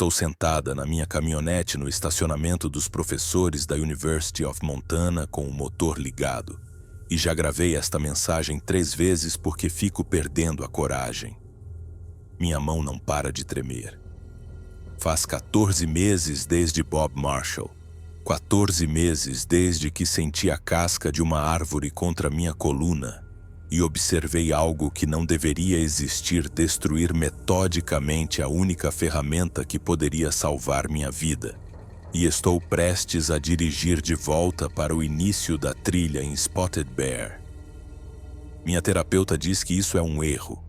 Estou sentada na minha caminhonete no estacionamento dos professores da University of Montana com o motor ligado. E já gravei esta mensagem 3 vezes porque fico perdendo a coragem. Minha mão não para de tremer. Faz 14 meses desde Bob Marshall. 14 meses desde que senti a casca de uma árvore contra minha coluna e observei algo que não deveria existir destruir metodicamente a única ferramenta que poderia salvar minha vida. E estou prestes a dirigir de volta para o início da trilha em Spotted Bear. Minha terapeuta diz que isso é um erro.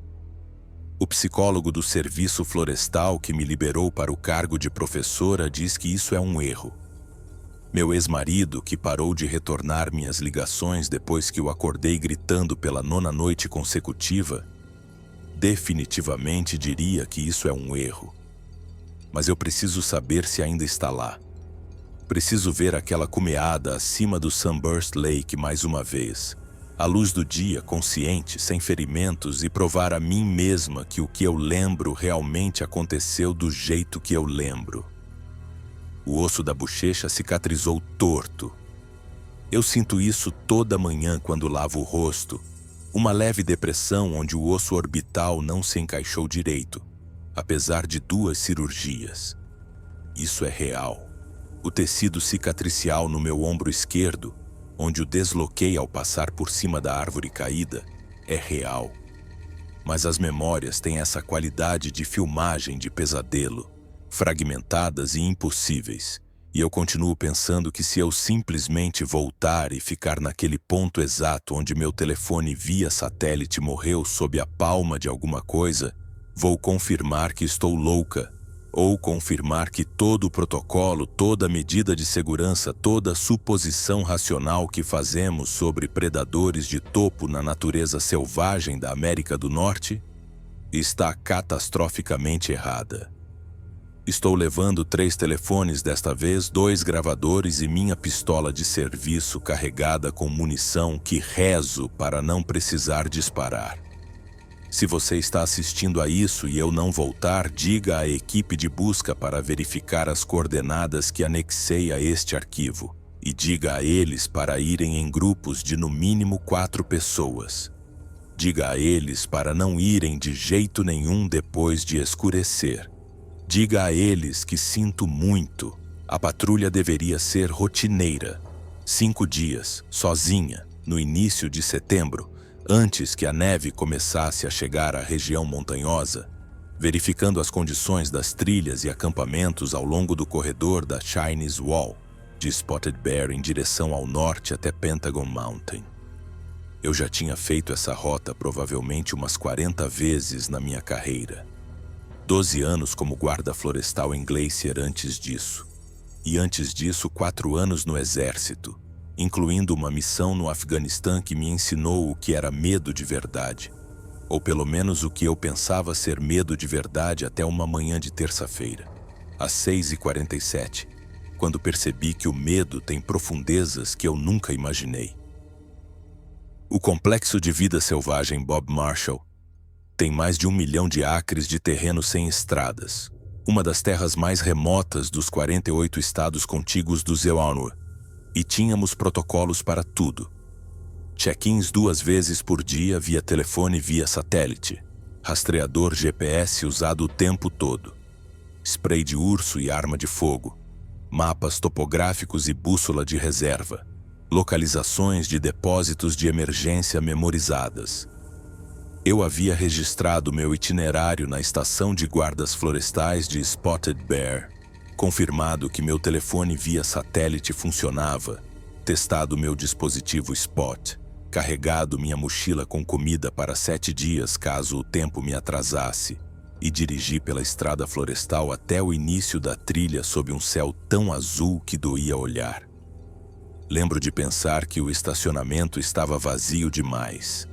O psicólogo do serviço florestal que me liberou para o cargo de professora diz que isso é um erro. Meu ex-marido, que parou de retornar minhas ligações depois que o acordei gritando pela 9ª noite consecutiva, definitivamente diria que isso é um erro. Mas eu preciso saber se ainda está lá. Preciso ver aquela cumeada acima do Sunburst Lake mais uma vez, à luz do dia, consciente, sem ferimentos, e provar a mim mesma que o que eu lembro realmente aconteceu do jeito que eu lembro. O osso da bochecha cicatrizou torto. Eu sinto isso toda manhã quando lavo o rosto. Uma leve depressão onde o osso orbital não se encaixou direito, apesar de 2 cirurgias. Isso é real. O tecido cicatricial no meu ombro esquerdo, onde o desloquei ao passar por cima da árvore caída, é real. Mas as memórias têm essa qualidade de filmagem de pesadelo, fragmentadas e impossíveis, e eu continuo pensando que se eu simplesmente voltar e ficar naquele ponto exato onde meu telefone via satélite morreu sob a palma de alguma coisa, vou confirmar que estou louca, ou confirmar que todo o protocolo, toda medida de segurança, toda suposição racional que fazemos sobre predadores de topo na natureza selvagem da América do Norte está catastroficamente errada. Estou levando 3 telefones desta vez, 2 gravadores e minha pistola de serviço carregada com munição que rezo para não precisar disparar. Se você está assistindo a isso e eu não voltar, diga à equipe de busca para verificar as coordenadas que anexei a este arquivo. E diga a eles para irem em grupos de no mínimo 4 pessoas. Diga a eles para não irem de jeito nenhum depois de escurecer. Diga a eles que sinto muito. A patrulha deveria ser rotineira. 5 dias, sozinha, no início de setembro, antes que a neve começasse a chegar à região montanhosa, verificando as condições das trilhas e acampamentos ao longo do corredor da Chinese Wall, de Spotted Bear em direção ao norte até Pentagon Mountain. Eu já tinha feito essa rota provavelmente umas 40 vezes na minha carreira. 12 anos como guarda florestal em Glacier antes disso. E antes disso, 4 anos no exército, incluindo uma missão no Afeganistão que me ensinou o que era medo de verdade. Ou pelo menos o que eu pensava ser medo de verdade até uma manhã de terça-feira, às 6h47, quando percebi que o medo tem profundezas que eu nunca imaginei. O complexo de vida selvagem Bob Marshall tem mais de 1 milhão de acres de terreno sem estradas, uma das terras mais remotas dos 48 estados contíguos do Zeuanur, e tínhamos protocolos para tudo. Check-ins 2 vezes por dia via telefone e via satélite, rastreador GPS usado o tempo todo, spray de urso e arma de fogo, mapas topográficos e bússola de reserva, localizações de depósitos de emergência memorizadas. Eu havia registrado meu itinerário na estação de guardas florestais de Spotted Bear, confirmado que meu telefone via satélite funcionava, testado meu dispositivo Spot, carregado minha mochila com comida para 7 dias caso o tempo me atrasasse, e dirigi pela estrada florestal até o início da trilha sob um céu tão azul que doía olhar. Lembro de pensar que o estacionamento estava vazio demais.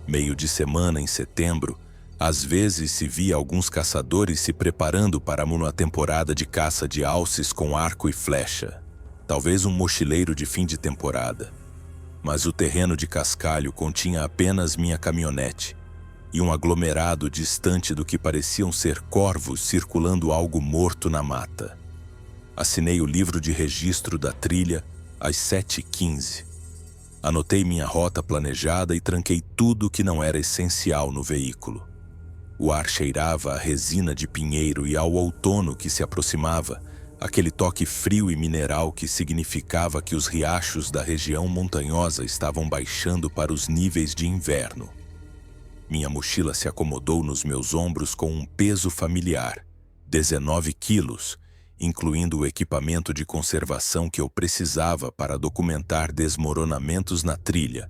Meio de semana em setembro, às vezes se via alguns caçadores se preparando para uma temporada de caça de alces com arco e flecha, talvez um mochileiro de fim de temporada. Mas o terreno de cascalho continha apenas minha caminhonete, e um aglomerado distante do que pareciam ser corvos circulando algo morto na mata. Assinei o livro de registro da trilha às 7h15. Anotei minha rota planejada e tranquei tudo que não era essencial no veículo. O ar cheirava a resina de pinheiro e ao outono que se aproximava, aquele toque frio e mineral que significava que os riachos da região montanhosa estavam baixando para os níveis de inverno. Minha mochila se acomodou nos meus ombros com um peso familiar, 19 quilos, incluindo o equipamento de conservação que eu precisava para documentar desmoronamentos na trilha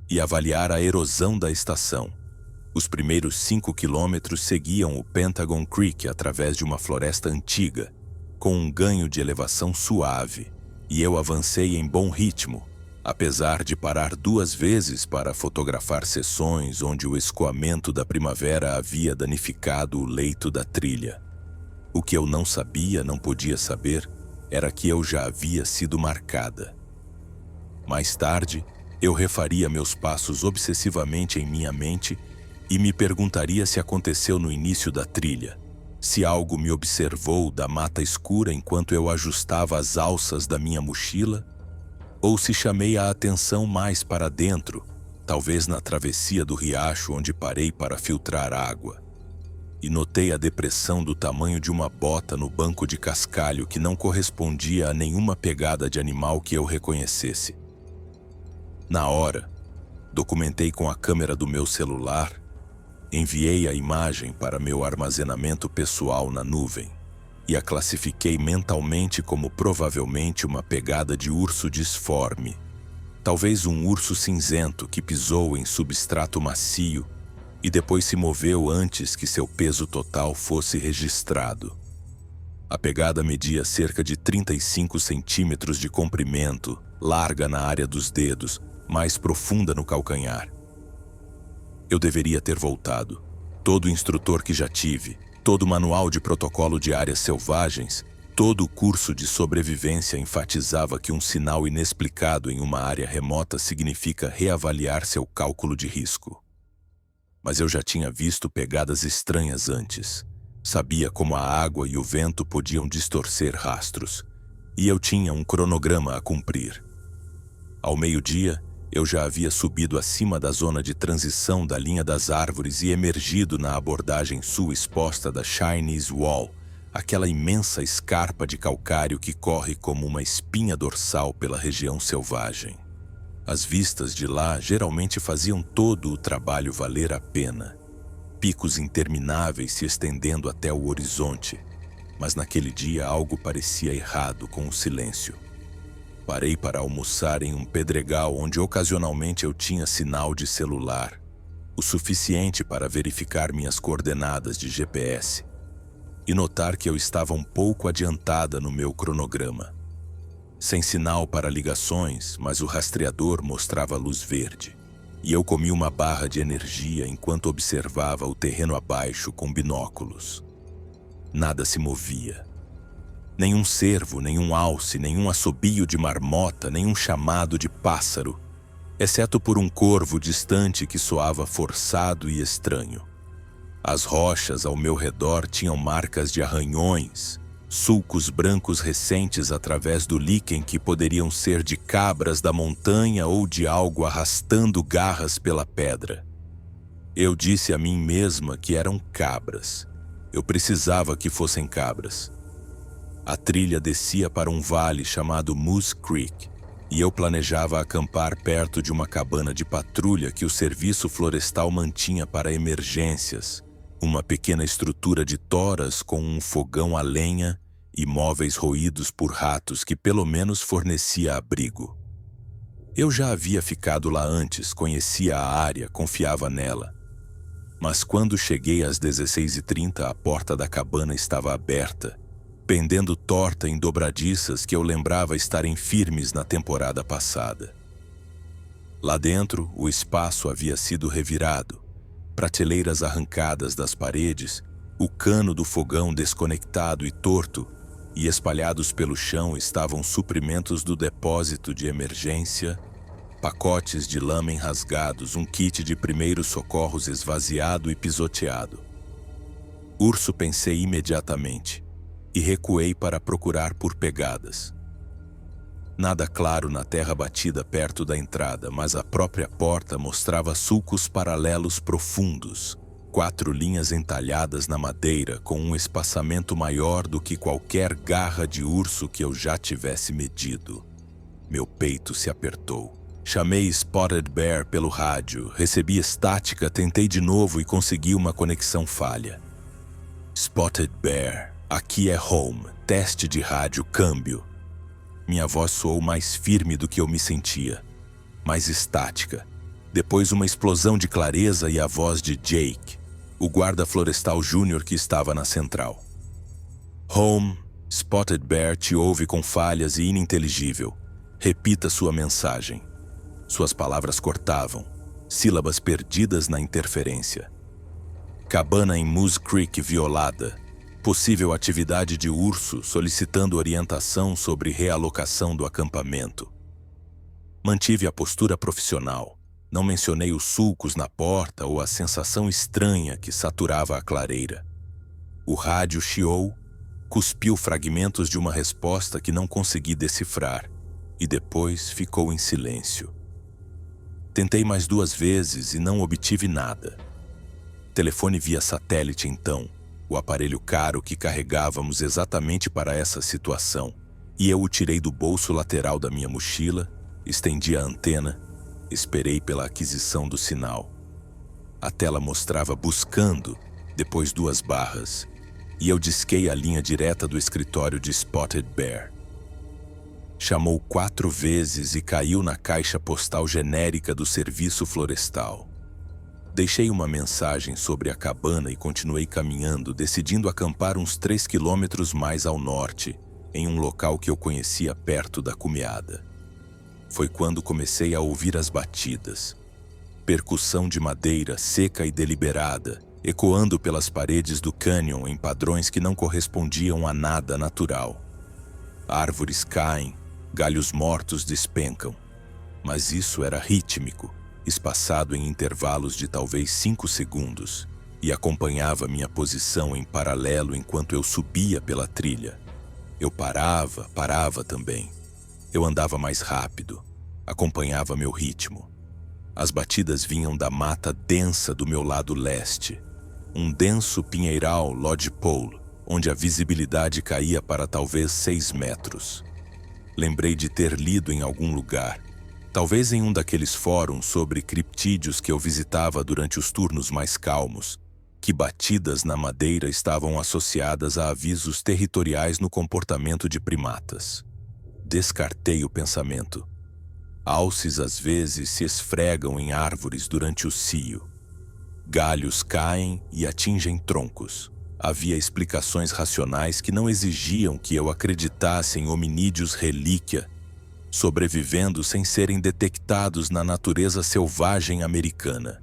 e avaliar a erosão da estação. Os primeiros 5 quilômetros seguiam o Pentagon Creek através de uma floresta antiga, com um ganho de elevação suave, e eu avancei em bom ritmo, apesar de parar 2 vezes para fotografar seções onde o escoamento da primavera havia danificado o leito da trilha. O que eu não sabia, não podia saber, era que eu já havia sido marcada. Mais tarde, eu refaria meus passos obsessivamente em minha mente e me perguntaria se aconteceu no início da trilha, se algo me observou da mata escura enquanto eu ajustava as alças da minha mochila, ou se chamei a atenção mais para dentro, talvez na travessia do riacho onde parei para filtrar água. E notei a depressão do tamanho de uma bota no banco de cascalho que não correspondia a nenhuma pegada de animal que eu reconhecesse. Na hora, documentei com a câmera do meu celular, enviei a imagem para meu armazenamento pessoal na nuvem e a classifiquei mentalmente como provavelmente uma pegada de urso disforme, talvez um urso cinzento que pisou em substrato macio e depois se moveu antes que seu peso total fosse registrado. A pegada media cerca de 35 centímetros de comprimento, larga na área dos dedos, mais profunda no calcanhar. Eu deveria ter voltado. Todo instrutor que já tive, todo manual de protocolo de áreas selvagens, todo o curso de sobrevivência enfatizava que um sinal inexplicado em uma área remota significa reavaliar seu cálculo de risco. Mas eu já tinha visto pegadas estranhas antes. Sabia como a água e o vento podiam distorcer rastros. E eu tinha um cronograma a cumprir. Ao meio-dia, eu já havia subido acima da zona de transição da linha das árvores e emergido na abordagem sul exposta da Chinese Wall, aquela imensa escarpa de calcário que corre como uma espinha dorsal pela região selvagem. As vistas de lá geralmente faziam todo o trabalho valer a pena. Picos intermináveis se estendendo até o horizonte, mas naquele dia algo parecia errado com o silêncio. Parei para almoçar em um pedregal onde ocasionalmente eu tinha sinal de celular, o suficiente para verificar minhas coordenadas de GPS e notar que eu estava um pouco adiantada no meu cronograma. Sem sinal para ligações, mas o rastreador mostrava luz verde, e eu comi uma barra de energia enquanto observava o terreno abaixo com binóculos. Nada se movia. Nenhum cervo, nenhum alce, nenhum assobio de marmota, nenhum chamado de pássaro, exceto por um corvo distante que soava forçado e estranho. As rochas ao meu redor tinham marcas de arranhões, sulcos brancos recentes através do líquen que poderiam ser de cabras da montanha ou de algo arrastando garras pela pedra. Eu disse a mim mesma que eram cabras. Eu precisava que fossem cabras. A trilha descia para um vale chamado Moose Creek, e eu planejava acampar perto de uma cabana de patrulha que o serviço florestal mantinha para emergências, uma pequena estrutura de toras com um fogão a lenha e móveis roídos por ratos que pelo menos fornecia abrigo. Eu já havia ficado lá antes, conhecia a área, confiava nela. Mas quando cheguei às 16h30, a porta da cabana estava aberta, pendendo torta em dobradiças que eu lembrava estarem firmes na temporada passada. Lá dentro, o espaço havia sido revirado, prateleiras arrancadas das paredes, o cano do fogão desconectado e torto, e espalhados pelo chão estavam suprimentos do depósito de emergência pacotes de lama rasgados, um kit de primeiros socorros esvaziado e pisoteado. Urso, pensei imediatamente, e recuei para procurar por pegadas. Nada claro na terra batida perto da entrada, mas a própria porta mostrava sulcos paralelos profundos, 4 linhas entalhadas na madeira com um espaçamento maior do que qualquer garra de urso que eu já tivesse medido. Meu peito se apertou. Chamei Spotted Bear pelo rádio, recebi estática, tentei de novo e consegui uma conexão falha. Spotted Bear, aqui é Home, teste de rádio, câmbio. Minha voz soou mais firme do que eu me sentia, mais estática. Depois uma explosão de clareza e a voz de Jake, o guarda florestal júnior que estava na central. Home, Spotted Bear te ouve com falhas e ininteligível. Repita sua mensagem. Suas palavras cortavam, sílabas perdidas na interferência. Cabana em Moose Creek violada. Possível atividade de urso solicitando orientação sobre realocação do acampamento. Mantive a postura profissional. Não mencionei os sulcos na porta ou a sensação estranha que saturava a clareira. O rádio chiou, cuspiu fragmentos de uma resposta que não consegui decifrar e depois ficou em silêncio. Tentei mais 2 vezes e não obtive nada. Telefone via satélite então, o aparelho caro que carregávamos exatamente para essa situação, e eu o tirei do bolso lateral da minha mochila, estendi a antena, esperei pela aquisição do sinal. A tela mostrava buscando, depois 2 barras, e eu disquei a linha direta do escritório de Spotted Bear. Chamou 4 vezes e caiu na caixa postal genérica do serviço florestal. Deixei uma mensagem sobre a cabana e continuei caminhando, decidindo acampar uns 3 quilômetros mais ao norte, em um local que eu conhecia perto da cumeada. Foi quando comecei a ouvir as batidas. Percussão de madeira seca e deliberada, ecoando pelas paredes do cânion em padrões que não correspondiam a nada natural. Árvores caem, galhos mortos despencam. Mas isso era rítmico, espaçado em intervalos de talvez 5 segundos, e acompanhava minha posição em paralelo enquanto eu subia pela trilha. Eu parava também. Eu andava mais rápido, acompanhava meu ritmo. As batidas vinham da mata densa do meu lado leste, um denso pinheiral lodgepole, onde a visibilidade caía para talvez 6 metros. Lembrei de ter lido em algum lugar, talvez em um daqueles fóruns sobre criptídeos que eu visitava durante os turnos mais calmos, que batidas na madeira estavam associadas a avisos territoriais no comportamento de primatas. Descartei o pensamento. Alces às vezes se esfregam em árvores durante o cio. Galhos caem e atingem troncos. Havia explicações racionais que não exigiam que eu acreditasse em hominídeos relíquia, sobrevivendo sem serem detectados na natureza selvagem americana.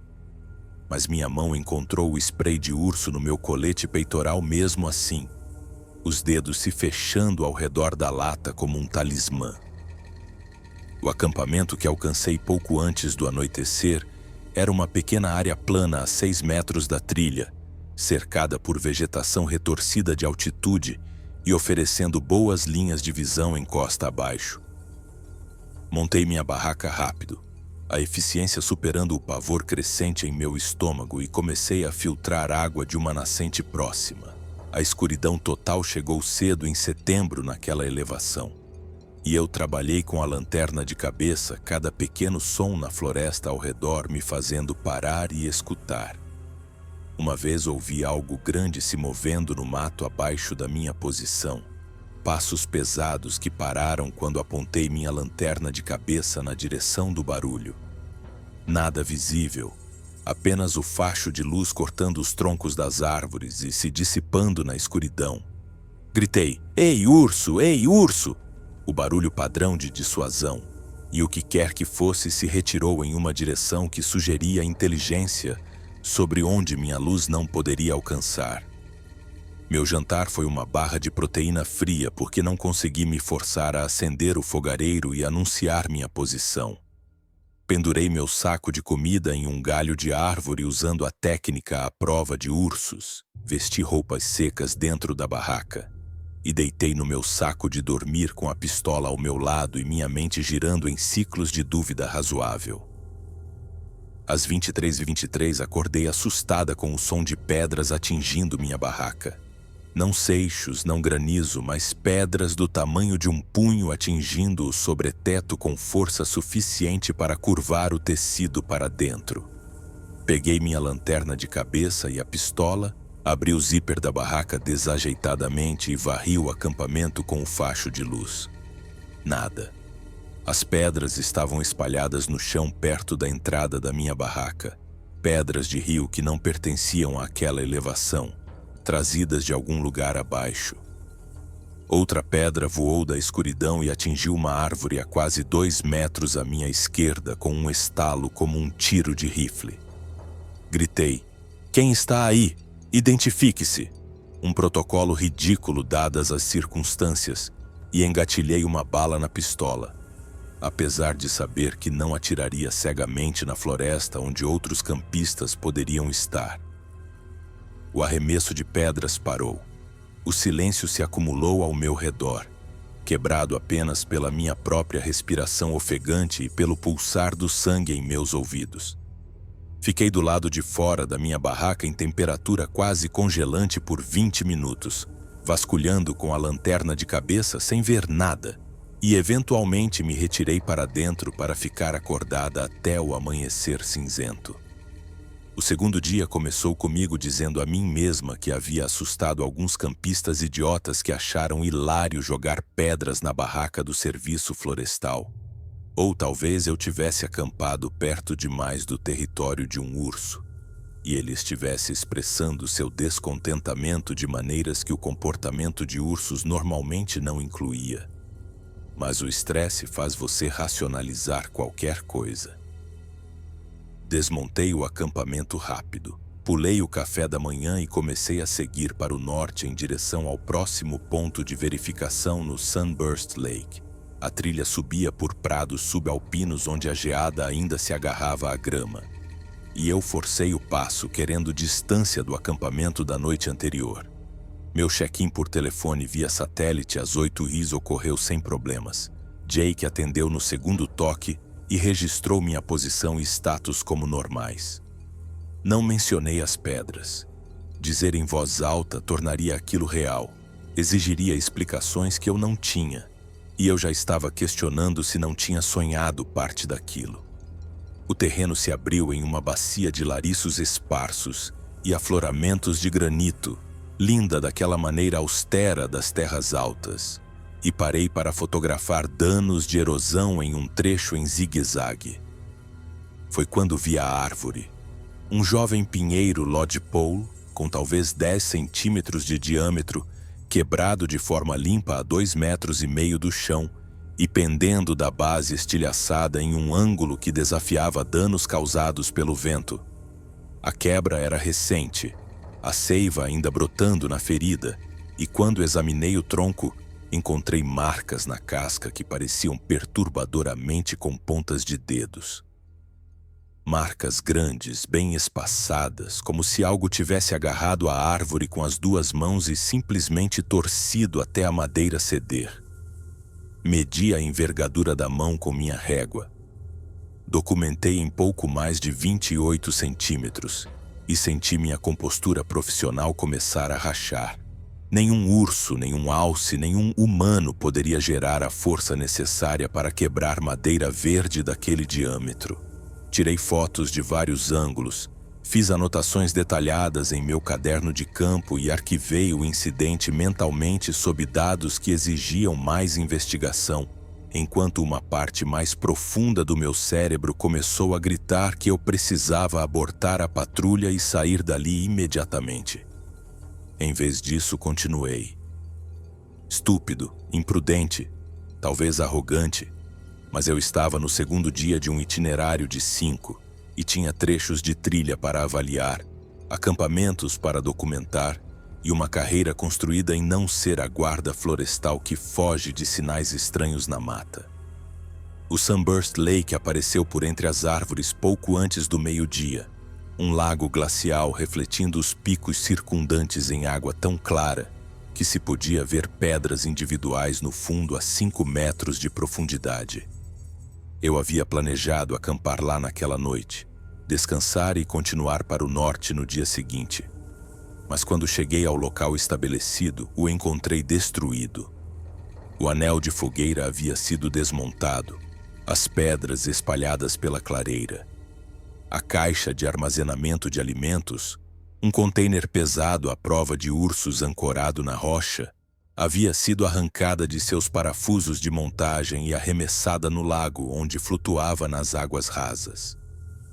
Mas minha mão encontrou o spray de urso no meu colete peitoral mesmo assim, os dedos se fechando ao redor da lata como um talismã. O acampamento que alcancei pouco antes do anoitecer era uma pequena área plana a 6 metros da trilha, cercada por vegetação retorcida de altitude e oferecendo boas linhas de visão em costa abaixo. Montei minha barraca rápido, a eficiência superando o pavor crescente em meu estômago, e comecei a filtrar água de uma nascente próxima. A escuridão total chegou cedo em setembro naquela elevação, e eu trabalhei com a lanterna de cabeça, cada pequeno som na floresta ao redor me fazendo parar e escutar. Uma vez ouvi algo grande se movendo no mato abaixo da minha posição. Passos pesados que pararam quando apontei minha lanterna de cabeça na direção do barulho. Nada visível, apenas o facho de luz cortando os troncos das árvores e se dissipando na escuridão. Gritei: "Ei, urso! Ei, urso!" O barulho padrão de dissuasão, e o que quer que fosse se retirou em uma direção que sugeria inteligência sobre onde minha luz não poderia alcançar. Meu jantar foi uma barra de proteína fria porque não consegui me forçar a acender o fogareiro e anunciar minha posição. Pendurei meu saco de comida em um galho de árvore usando a técnica à prova de ursos. Vesti roupas secas dentro da barraca e deitei no meu saco de dormir com a pistola ao meu lado e minha mente girando em ciclos de dúvida razoável. Às 23h23 acordei assustada com o som de pedras atingindo minha barraca. Não seixos, não granizo, mas pedras do tamanho de um punho atingindo o sobreteto com força suficiente para curvar o tecido para dentro. Peguei minha lanterna de cabeça e a pistola, abri o zíper da barraca desajeitadamente e varri o acampamento com o facho de luz. Nada. As pedras estavam espalhadas no chão perto da entrada da minha barraca. Pedras de rio que não pertenciam àquela elevação, trazidas de algum lugar abaixo. Outra pedra voou da escuridão e atingiu uma árvore a quase 2 metros à minha esquerda com um estalo como um tiro de rifle. Gritei: "Quem está aí? Identifique-se!" Um protocolo ridículo dadas as circunstâncias, e engatilhei uma bala na pistola, apesar de saber que não atiraria cegamente na floresta onde outros campistas poderiam estar. O arremesso de pedras parou. O silêncio se acumulou ao meu redor, quebrado apenas pela minha própria respiração ofegante e pelo pulsar do sangue em meus ouvidos. Fiquei do lado de fora da minha barraca em temperatura quase congelante por 20 minutos, vasculhando com a lanterna de cabeça sem ver nada, e eventualmente me retirei para dentro para ficar acordada até o amanhecer cinzento. O segundo dia começou comigo dizendo a mim mesma que havia assustado alguns campistas idiotas que acharam hilário jogar pedras na barraca do serviço florestal. Ou talvez eu tivesse acampado perto demais do território de um urso, e ele estivesse expressando seu descontentamento de maneiras que o comportamento de ursos normalmente não incluía. Mas o estresse faz você racionalizar qualquer coisa. Desmontei o acampamento rápido, pulei o café da manhã e comecei a seguir para o norte em direção ao próximo ponto de verificação no Sunburst Lake. A trilha subia por prados subalpinos onde a geada ainda se agarrava à grama. E eu forcei o passo querendo distância do acampamento da noite anterior. Meu check-in por telefone via satélite às 8h ocorreu sem problemas. Jake atendeu no segundo toque e registrou minha posição e status como normais. Não mencionei as pedras. Dizer em voz alta tornaria aquilo real. Exigiria explicações que eu não tinha. E eu já estava questionando se não tinha sonhado parte daquilo. O terreno se abriu em uma bacia de lariços esparsos e afloramentos de granito, linda daquela maneira austera das terras altas, e parei para fotografar danos de erosão em um trecho em zigue-zague. Foi quando vi a árvore. Um jovem pinheiro lodgepole, com talvez 10 centímetros de diâmetro, quebrado de forma limpa a 2,5 metros do chão e pendendo da base estilhaçada em um ângulo que desafiava danos causados pelo vento. A quebra era recente, a seiva ainda brotando na ferida, e quando examinei o tronco, encontrei marcas na casca que pareciam perturbadoramente com pontas de dedos. Marcas grandes, bem espaçadas, como se algo tivesse agarrado a árvore com as 2 mãos e simplesmente torcido até a madeira ceder. Medi a envergadura da mão com minha régua. Documentei em pouco mais de 28 centímetros e senti minha compostura profissional começar a rachar. Nenhum urso, nenhum alce, nenhum humano poderia gerar a força necessária para quebrar madeira verde daquele diâmetro. Tirei fotos de vários ângulos, fiz anotações detalhadas em meu caderno de campo e arquivei o incidente mentalmente sob dados que exigiam mais investigação, enquanto uma parte mais profunda do meu cérebro começou a gritar que eu precisava abortar a patrulha e sair dali imediatamente. Em vez disso, continuei. Estúpido, imprudente, talvez arrogante, mas eu estava no segundo dia de um itinerário de 5 e tinha trechos de trilha para avaliar, acampamentos para documentar e uma carreira construída em não ser a guarda florestal que foge de sinais estranhos na mata. O Sunburst Lake apareceu por entre as árvores pouco antes do meio-dia. Um lago glacial refletindo os picos circundantes em água tão clara que se podia ver pedras individuais no fundo a 5 metros de profundidade. Eu havia planejado acampar lá naquela noite, descansar e continuar para o norte no dia seguinte. Mas quando cheguei ao local estabelecido, o encontrei destruído. O anel de fogueira havia sido desmontado, as pedras espalhadas pela clareira. A caixa de armazenamento de alimentos, um container pesado à prova de ursos ancorado na rocha, havia sido arrancada de seus parafusos de montagem e arremessada no lago onde flutuava nas águas rasas.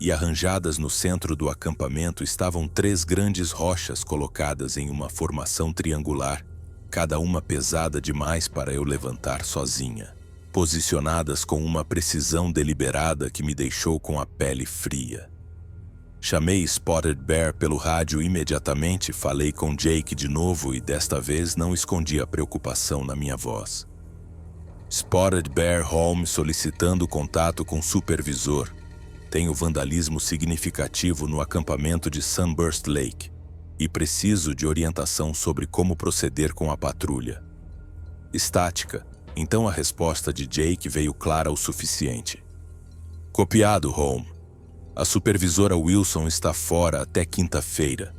E arranjadas no centro do acampamento estavam 3 grandes rochas colocadas em uma formação triangular, cada uma pesada demais para eu levantar sozinha, posicionadas com uma precisão deliberada que me deixou com a pele fria. Chamei Spotted Bear pelo rádio imediatamente, falei com Jake de novo e desta vez não escondi a preocupação na minha voz. Spotted Bear Holmes solicitando contato com o supervisor. Tenho vandalismo significativo no acampamento de Sunburst Lake e preciso de orientação sobre como proceder com a patrulha. Estática, então a resposta de Jake veio clara o suficiente. Copiado, Holmes. A supervisora Wilson está fora até quinta-feira.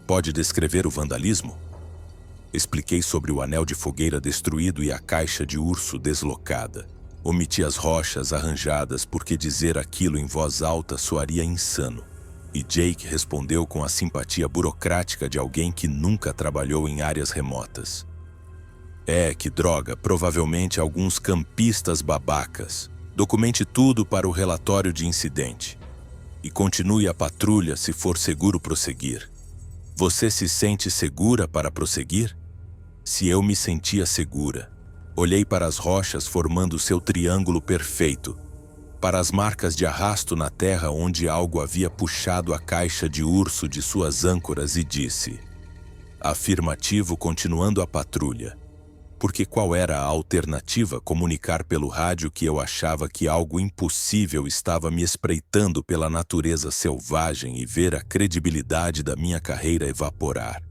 Pode descrever o vandalismo? Expliquei sobre o anel de fogueira destruído e a caixa de urso deslocada. Omiti as rochas arranjadas porque dizer aquilo em voz alta soaria insano. E Jake respondeu com a simpatia burocrática de alguém que nunca trabalhou em áreas remotas. Que droga, provavelmente alguns campistas babacas. Documente tudo para o relatório de incidente. E continue a patrulha se for seguro prosseguir. Você se sente segura para prosseguir? Se eu me sentia segura. Olhei para as rochas formando seu triângulo perfeito, para as marcas de arrasto na terra onde algo havia puxado a caixa de urso de suas âncoras e disse: afirmativo, continuando a patrulha. Porque qual era a alternativa? Comunicar pelo rádio que eu achava que algo impossível estava me espreitando pela natureza selvagem e ver a credibilidade da minha carreira evaporar.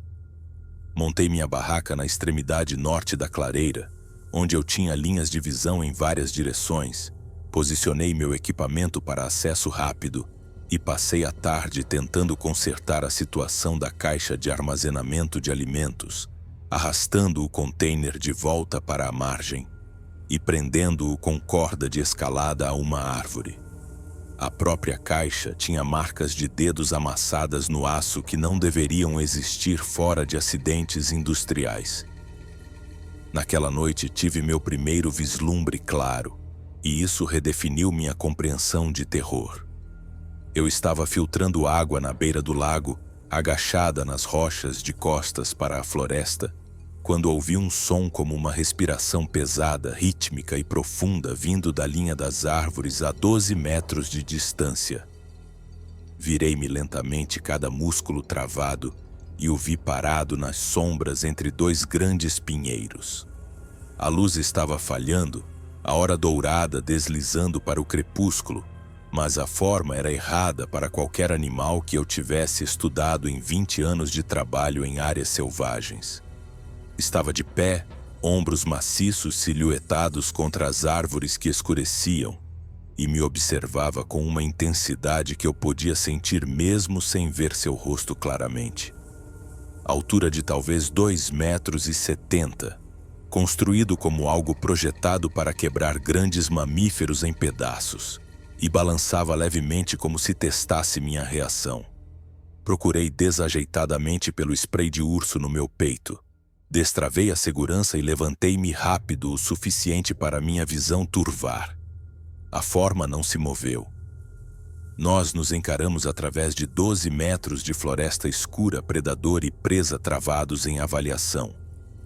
Montei minha barraca na extremidade norte da clareira, onde eu tinha linhas de visão em várias direções. Posicionei meu equipamento para acesso rápido e passei a tarde tentando consertar a situação da caixa de armazenamento de alimentos, arrastando o container de volta para a margem e prendendo-o com corda de escalada a uma árvore. A própria caixa tinha marcas de dedos amassadas no aço que não deveriam existir fora de acidentes industriais. Naquela noite tive meu primeiro vislumbre claro, e isso redefiniu minha compreensão de terror. Eu estava filtrando água na beira do lago, agachada nas rochas de costas para a floresta, quando ouvi um som como uma respiração pesada, rítmica e profunda vindo da linha das árvores a 12 metros de distância. Virei-me lentamente, cada músculo travado, e o vi parado nas sombras entre 2 grandes pinheiros. A luz estava falhando, a hora dourada deslizando para o crepúsculo, mas a forma era errada para qualquer animal que eu tivesse estudado em 20 anos de trabalho em áreas selvagens. Estava de pé, ombros maciços silhuetados contra as árvores que escureciam, e me observava com uma intensidade que eu podia sentir mesmo sem ver seu rosto claramente. Altura de talvez 2,70 metros, construído como algo projetado para quebrar grandes mamíferos em pedaços, e balançava levemente como se testasse minha reação. Procurei desajeitadamente pelo spray de urso no meu peito. Destravei a segurança e levantei-me rápido o suficiente para minha visão turvar. A forma não se moveu. Nós nos encaramos através de 12 metros de floresta escura, predador e presa travados em avaliação.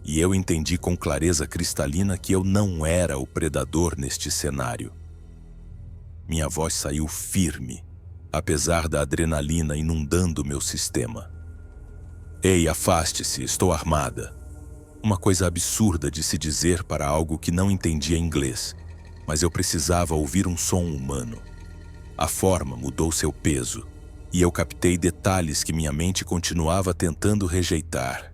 E eu entendi com clareza cristalina que eu não era o predador neste cenário. Minha voz saiu firme, apesar da adrenalina inundando meu sistema. Ei, afaste-se, estou armada. Uma coisa absurda de se dizer para algo que não entendia inglês. mas eu precisava ouvir um som humano. A forma mudou seu peso, e eu captei detalhes que minha mente continuava tentando rejeitar.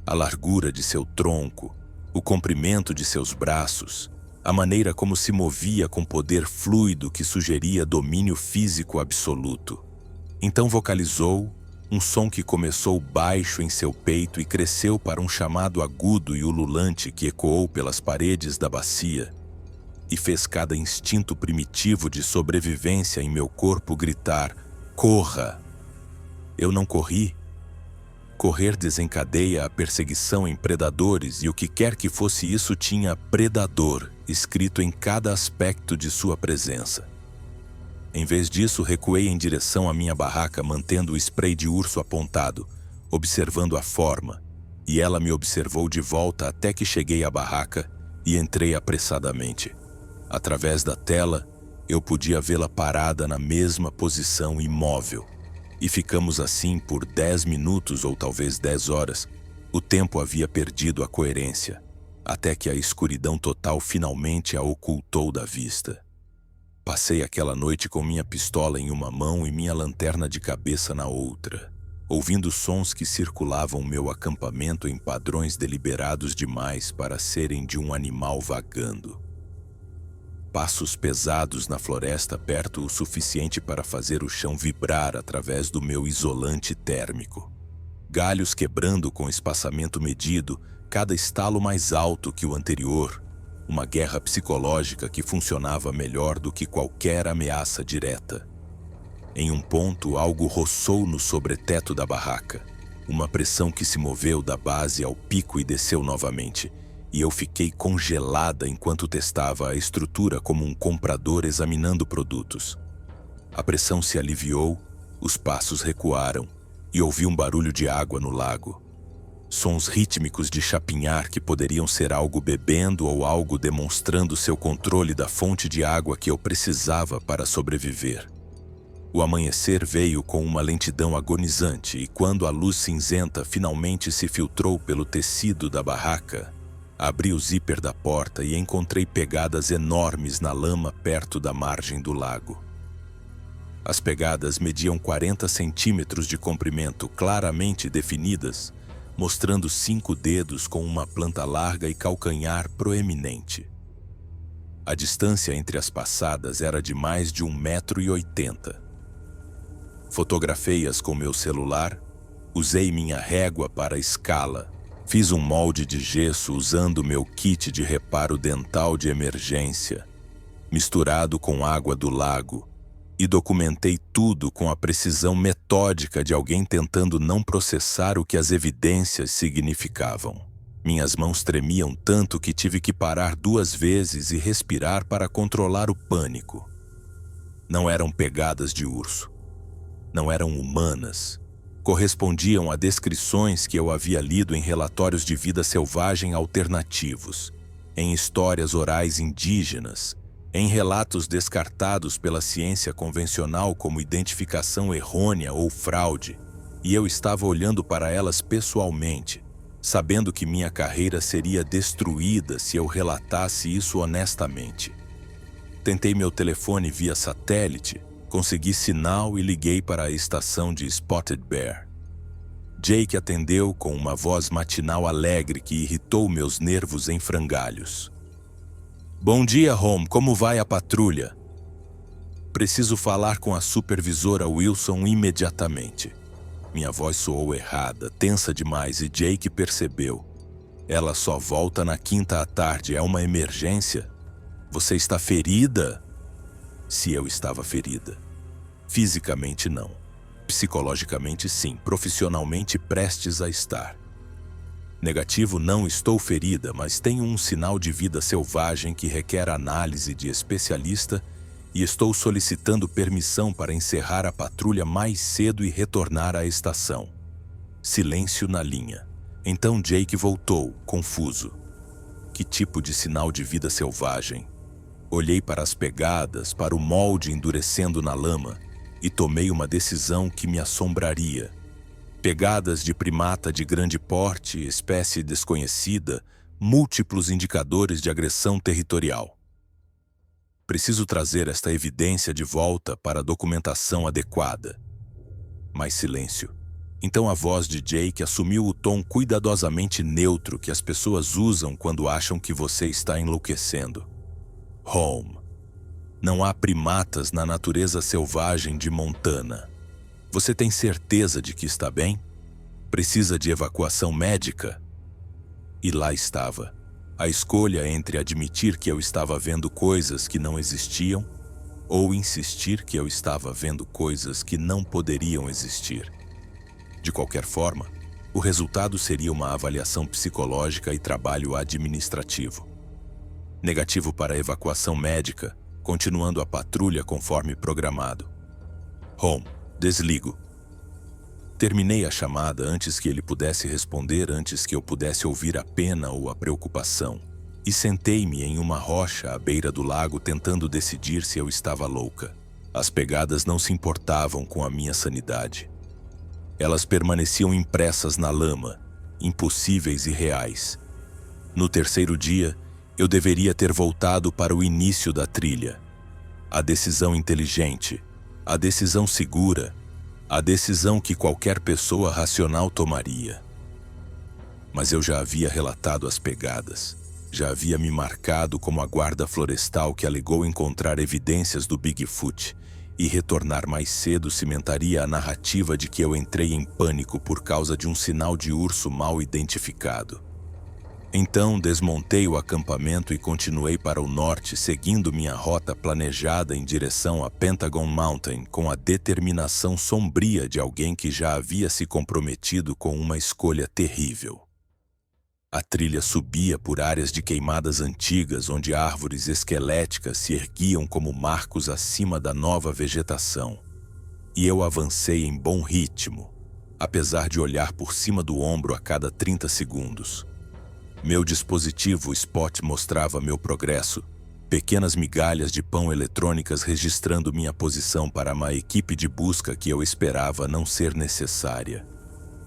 A largura de seu tronco, o comprimento de seus braços, a maneira como se movia com poder fluido que sugeria domínio físico absoluto. Então vocalizou um som que começou baixo em seu peito e cresceu para um chamado agudo e ululante que ecoou pelas paredes da bacia e fez cada instinto primitivo de sobrevivência em meu corpo gritar: corra! Eu não corri. Correr desencadeia a perseguição em predadores e o que quer que fosse isso tinha predador escrito em cada aspecto de sua presença. Em vez disso, recuei em direção à minha barraca, mantendo o spray de urso apontado, observando a forma, e ela me observou de volta até que cheguei à barraca e entrei apressadamente. Através da tela, eu podia vê-la parada na mesma posição imóvel. E ficamos assim por 10 minutos ou talvez 10 horas. O tempo havia perdido a coerência, até que a escuridão total finalmente a ocultou da vista. Passei aquela noite com minha pistola em uma mão e minha lanterna de cabeça na outra, ouvindo sons que circulavam meu acampamento em padrões deliberados demais para serem de um animal vagando. Passos pesados na floresta perto o suficiente para fazer o chão vibrar através do meu isolante térmico. Galhos quebrando com espaçamento medido, cada estalo mais alto que o anterior. Uma guerra psicológica que funcionava melhor do que qualquer ameaça direta. Em um ponto, algo roçou no sobreteto da barraca. Uma pressão que se moveu da base ao pico e desceu novamente. E eu fiquei congelada enquanto testava a estrutura como um comprador examinando produtos. A pressão se aliviou, os passos recuaram e ouvi um barulho de água no lago. Sons rítmicos de chapinhar que poderiam ser algo bebendo ou algo demonstrando seu controle da fonte de água que eu precisava para sobreviver. O amanhecer veio com uma lentidão agonizante e quando a luz cinzenta finalmente se filtrou pelo tecido da barraca, abri o zíper da porta e encontrei pegadas enormes na lama perto da margem do lago. As pegadas mediam 40 centímetros de comprimento, claramente definidas, mostrando 5 dedos com uma planta larga e calcanhar proeminente. A distância entre as passadas era de mais de 1,80 m. Fotografei-as com meu celular, usei minha régua para a escala, fiz um molde de gesso usando meu kit de reparo dental de emergência, misturado com água do lago, e documentei tudo com a precisão metódica de alguém tentando não processar o que as evidências significavam. Minhas mãos tremiam tanto que tive que parar 2 vezes e respirar para controlar o pânico. Não eram pegadas de urso. Não eram humanas. Correspondiam a descrições que eu havia lido em relatórios de vida selvagem alternativos, em histórias orais indígenas, em relatos descartados pela ciência convencional como identificação errônea ou fraude, e eu estava olhando para elas pessoalmente, sabendo que minha carreira seria destruída se eu relatasse isso honestamente. Tentei meu telefone via satélite, consegui sinal e liguei para a estação de Spotted Bear. Jake atendeu com uma voz matinal alegre que irritou meus nervos em frangalhos. Bom dia, Home. Como vai a patrulha? Preciso falar com a supervisora Wilson imediatamente. Minha voz soou errada, tensa demais e Jake percebeu. Ela só volta na quinta à tarde. É uma emergência? Você está ferida? Se eu estava ferida. Fisicamente não. Psicologicamente sim. Profissionalmente prestes a estar. Negativo, não estou ferida, mas tenho um sinal de vida selvagem que requer análise de especialista e estou solicitando permissão para encerrar a patrulha mais cedo e retornar à estação. Silêncio na linha. Então Jake voltou, confuso. Que tipo de sinal de vida selvagem? Olhei para as pegadas, para o molde endurecendo na lama e tomei uma decisão que me assombraria. Pegadas de primata de grande porte, espécie desconhecida, múltiplos indicadores de agressão territorial. Preciso trazer esta evidência de volta para a documentação adequada. Mais silêncio. Então a voz de Jake assumiu o tom cuidadosamente neutro que as pessoas usam quando acham que você está enlouquecendo. Holmes, não há primatas na natureza selvagem de Montana. Você tem certeza de que está bem? Precisa de evacuação médica? E lá estava. A escolha entre admitir que eu estava vendo coisas que não existiam ou insistir que eu estava vendo coisas que não poderiam existir. De qualquer forma, o resultado seria uma avaliação psicológica e trabalho administrativo. Negativo para a evacuação médica, continuando a patrulha conforme programado. Holmes, desligo. Terminei a chamada antes que ele pudesse responder, antes que eu pudesse ouvir a pena ou a preocupação, e sentei-me em uma rocha à beira do lago tentando decidir se eu estava louca. As pegadas não se importavam com a minha sanidade. Elas permaneciam impressas na lama, impossíveis e reais. No terceiro dia, eu deveria ter voltado para o início da trilha. A decisão inteligente, a decisão segura, a decisão que qualquer pessoa racional tomaria. Mas eu já havia relatado as pegadas, já havia me marcado como a guarda florestal que alegou encontrar evidências do Bigfoot, e retornar mais cedo cimentaria a narrativa de que eu entrei em pânico por causa de um sinal de urso mal identificado. Então desmontei o acampamento e continuei para o norte, seguindo minha rota planejada em direção a Pentagon Mountain com a determinação sombria de alguém que já havia se comprometido com uma escolha terrível. A trilha subia por áreas de queimadas antigas onde árvores esqueléticas se erguiam como marcos acima da nova vegetação. E eu avancei em bom ritmo, apesar de olhar por cima do ombro a cada 30 segundos. Meu dispositivo Spot mostrava meu progresso, pequenas migalhas de pão eletrônicas registrando minha posição para uma equipe de busca que eu esperava não ser necessária.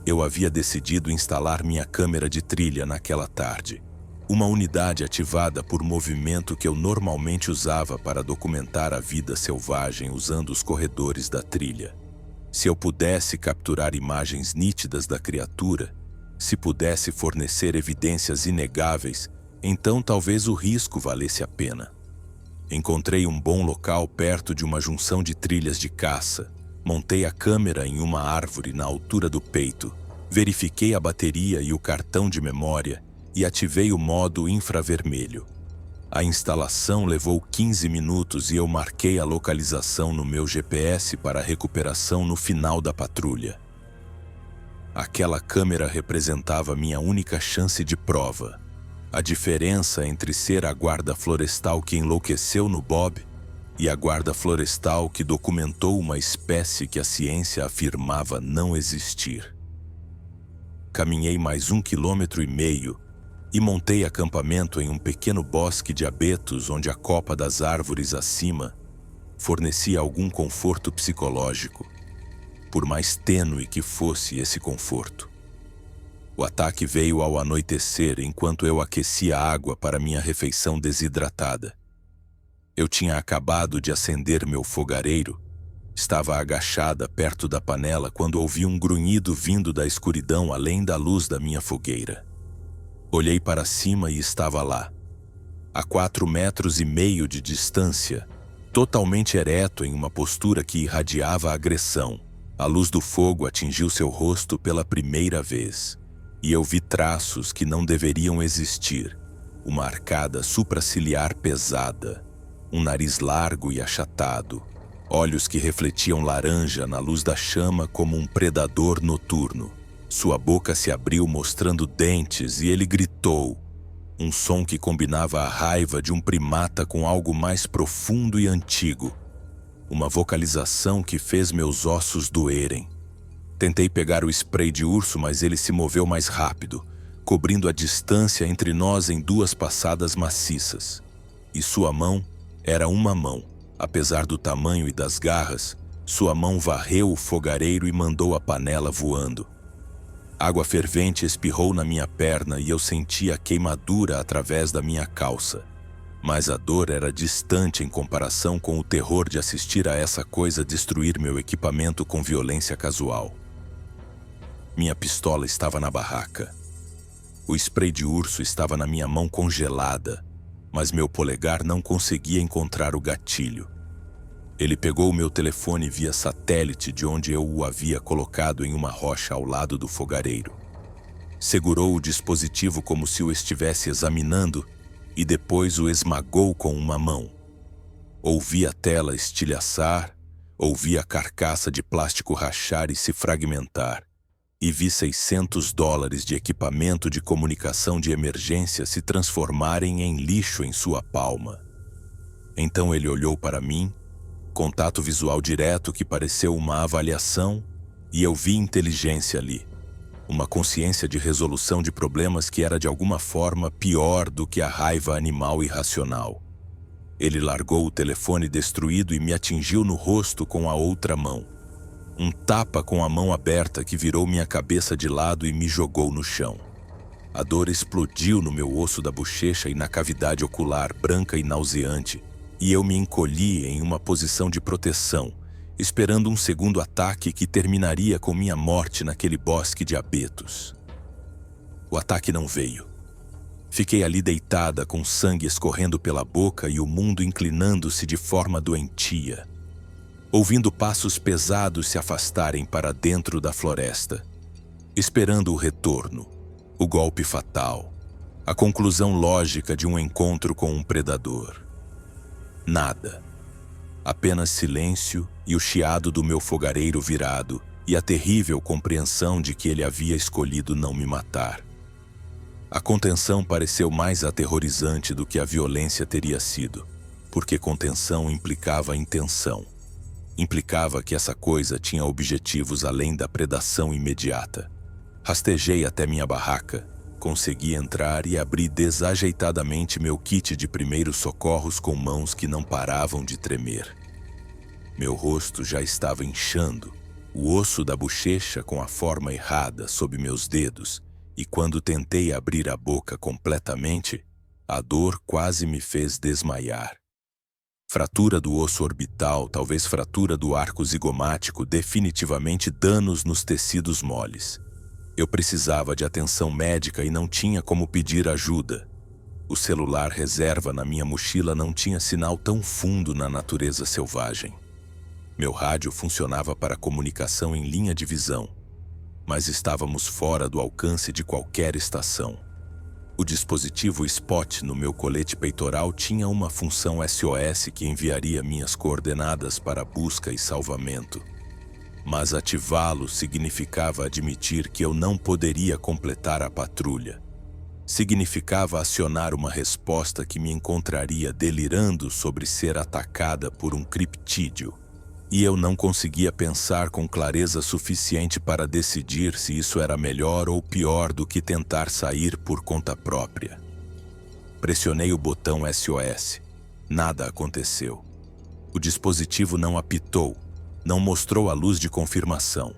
Eu havia decidido instalar minha câmera de trilha naquela tarde, uma unidade ativada por movimento que eu normalmente usava para documentar a vida selvagem usando os corredores da trilha. Se eu pudesse capturar imagens nítidas da criatura, se pudesse fornecer evidências inegáveis, então talvez o risco valesse a pena. Encontrei um bom local perto de uma junção de trilhas de caça. Montei a câmera em uma árvore na altura do peito, verifiquei a bateria e o cartão de memória e ativei o modo infravermelho. A instalação levou 15 minutos e eu marquei a localização no meu GPS para recuperação no final da patrulha. Aquela câmera representava minha única chance de prova. A diferença entre ser a guarda florestal que enlouqueceu no Bob e a guarda florestal que documentou uma espécie que a ciência afirmava não existir. Caminhei mais 1,5 km e montei acampamento em um pequeno bosque de abetos onde a copa das árvores acima fornecia algum conforto psicológico, por mais tênue que fosse esse conforto. O ataque veio ao anoitecer enquanto eu aquecia água para minha refeição desidratada. Eu tinha acabado de acender meu fogareiro, estava agachada perto da panela quando ouvi um grunhido vindo da escuridão além da luz da minha fogueira. Olhei para cima e estava lá, a 4,5 metros de distância, totalmente ereto em uma postura que irradiava agressão. A luz do fogo atingiu seu rosto pela primeira vez, e eu vi traços que não deveriam existir, uma arcada supraciliar pesada, um nariz largo e achatado, olhos que refletiam laranja na luz da chama como um predador noturno. Sua boca se abriu mostrando dentes e ele gritou, um som que combinava a raiva de um primata com algo mais profundo e antigo. Uma vocalização que fez meus ossos doerem. Tentei pegar o spray de urso, mas ele se moveu mais rápido, cobrindo a distância entre nós em 2 passadas maciças. E sua mão era uma mão. Apesar do tamanho e das garras, sua mão varreu o fogareiro e mandou a panela voando. Água fervente espirrou na minha perna e eu senti a queimadura através da minha calça. Mas a dor era distante em comparação com o terror de assistir a essa coisa destruir meu equipamento com violência casual. Minha pistola estava na barraca. O spray de urso estava na minha mão congelada, mas meu polegar não conseguia encontrar o gatilho. Ele pegou o meu telefone via satélite de onde eu o havia colocado em uma rocha ao lado do fogareiro. Segurou o dispositivo como se o estivesse examinando e depois o esmagou com uma mão. Ouvi a tela estilhaçar, ouvi a carcaça de plástico rachar e se fragmentar, e vi $600 de equipamento de comunicação de emergência se transformarem em lixo em sua palma. Então ele olhou para mim, contato visual direto que pareceu uma avaliação, e eu vi inteligência ali. Uma consciência de resolução de problemas que era de alguma forma pior do que a raiva animal irracional. Ele largou o telefone destruído e me atingiu no rosto com a outra mão. Um tapa com a mão aberta que virou minha cabeça de lado e me jogou no chão. A dor explodiu no meu osso da bochecha e na cavidade ocular branca e nauseante, e eu me encolhi em uma posição de proteção, esperando um segundo ataque que terminaria com minha morte naquele bosque de abetos. O ataque não veio. Fiquei ali deitada com sangue escorrendo pela boca e o mundo inclinando-se de forma doentia, ouvindo passos pesados se afastarem para dentro da floresta, esperando o retorno, o golpe fatal, a conclusão lógica de um encontro com um predador. Nada. Apenas silêncio e o chiado do meu fogareiro virado e a terrível compreensão de que ele havia escolhido não me matar. A contenção pareceu mais aterrorizante do que a violência teria sido, porque contenção implicava intenção. Implicava que essa coisa tinha objetivos além da predação imediata. Rastejei até minha barraca, consegui entrar e abri desajeitadamente meu kit de primeiros socorros com mãos que não paravam de tremer. Meu rosto já estava inchando, o osso da bochecha com a forma errada sob meus dedos, e quando tentei abrir a boca completamente, a dor quase me fez desmaiar. Fratura do osso orbital, talvez fratura do arco zigomático, definitivamente danos nos tecidos moles. Eu precisava de atenção médica e não tinha como pedir ajuda. O celular reserva na minha mochila não tinha sinal tão fundo na natureza selvagem. Meu rádio funcionava para comunicação em linha de visão, mas estávamos fora do alcance de qualquer estação. O dispositivo Spot no meu colete peitoral tinha uma função SOS que enviaria minhas coordenadas para busca e salvamento. Mas ativá-lo significava admitir que eu não poderia completar a patrulha. Significava acionar uma resposta que me encontraria delirando sobre ser atacada por um criptídeo. E eu não conseguia pensar com clareza suficiente para decidir se isso era melhor ou pior do que tentar sair por conta própria. Pressionei o botão SOS. Nada aconteceu. O dispositivo não apitou, não mostrou a luz de confirmação.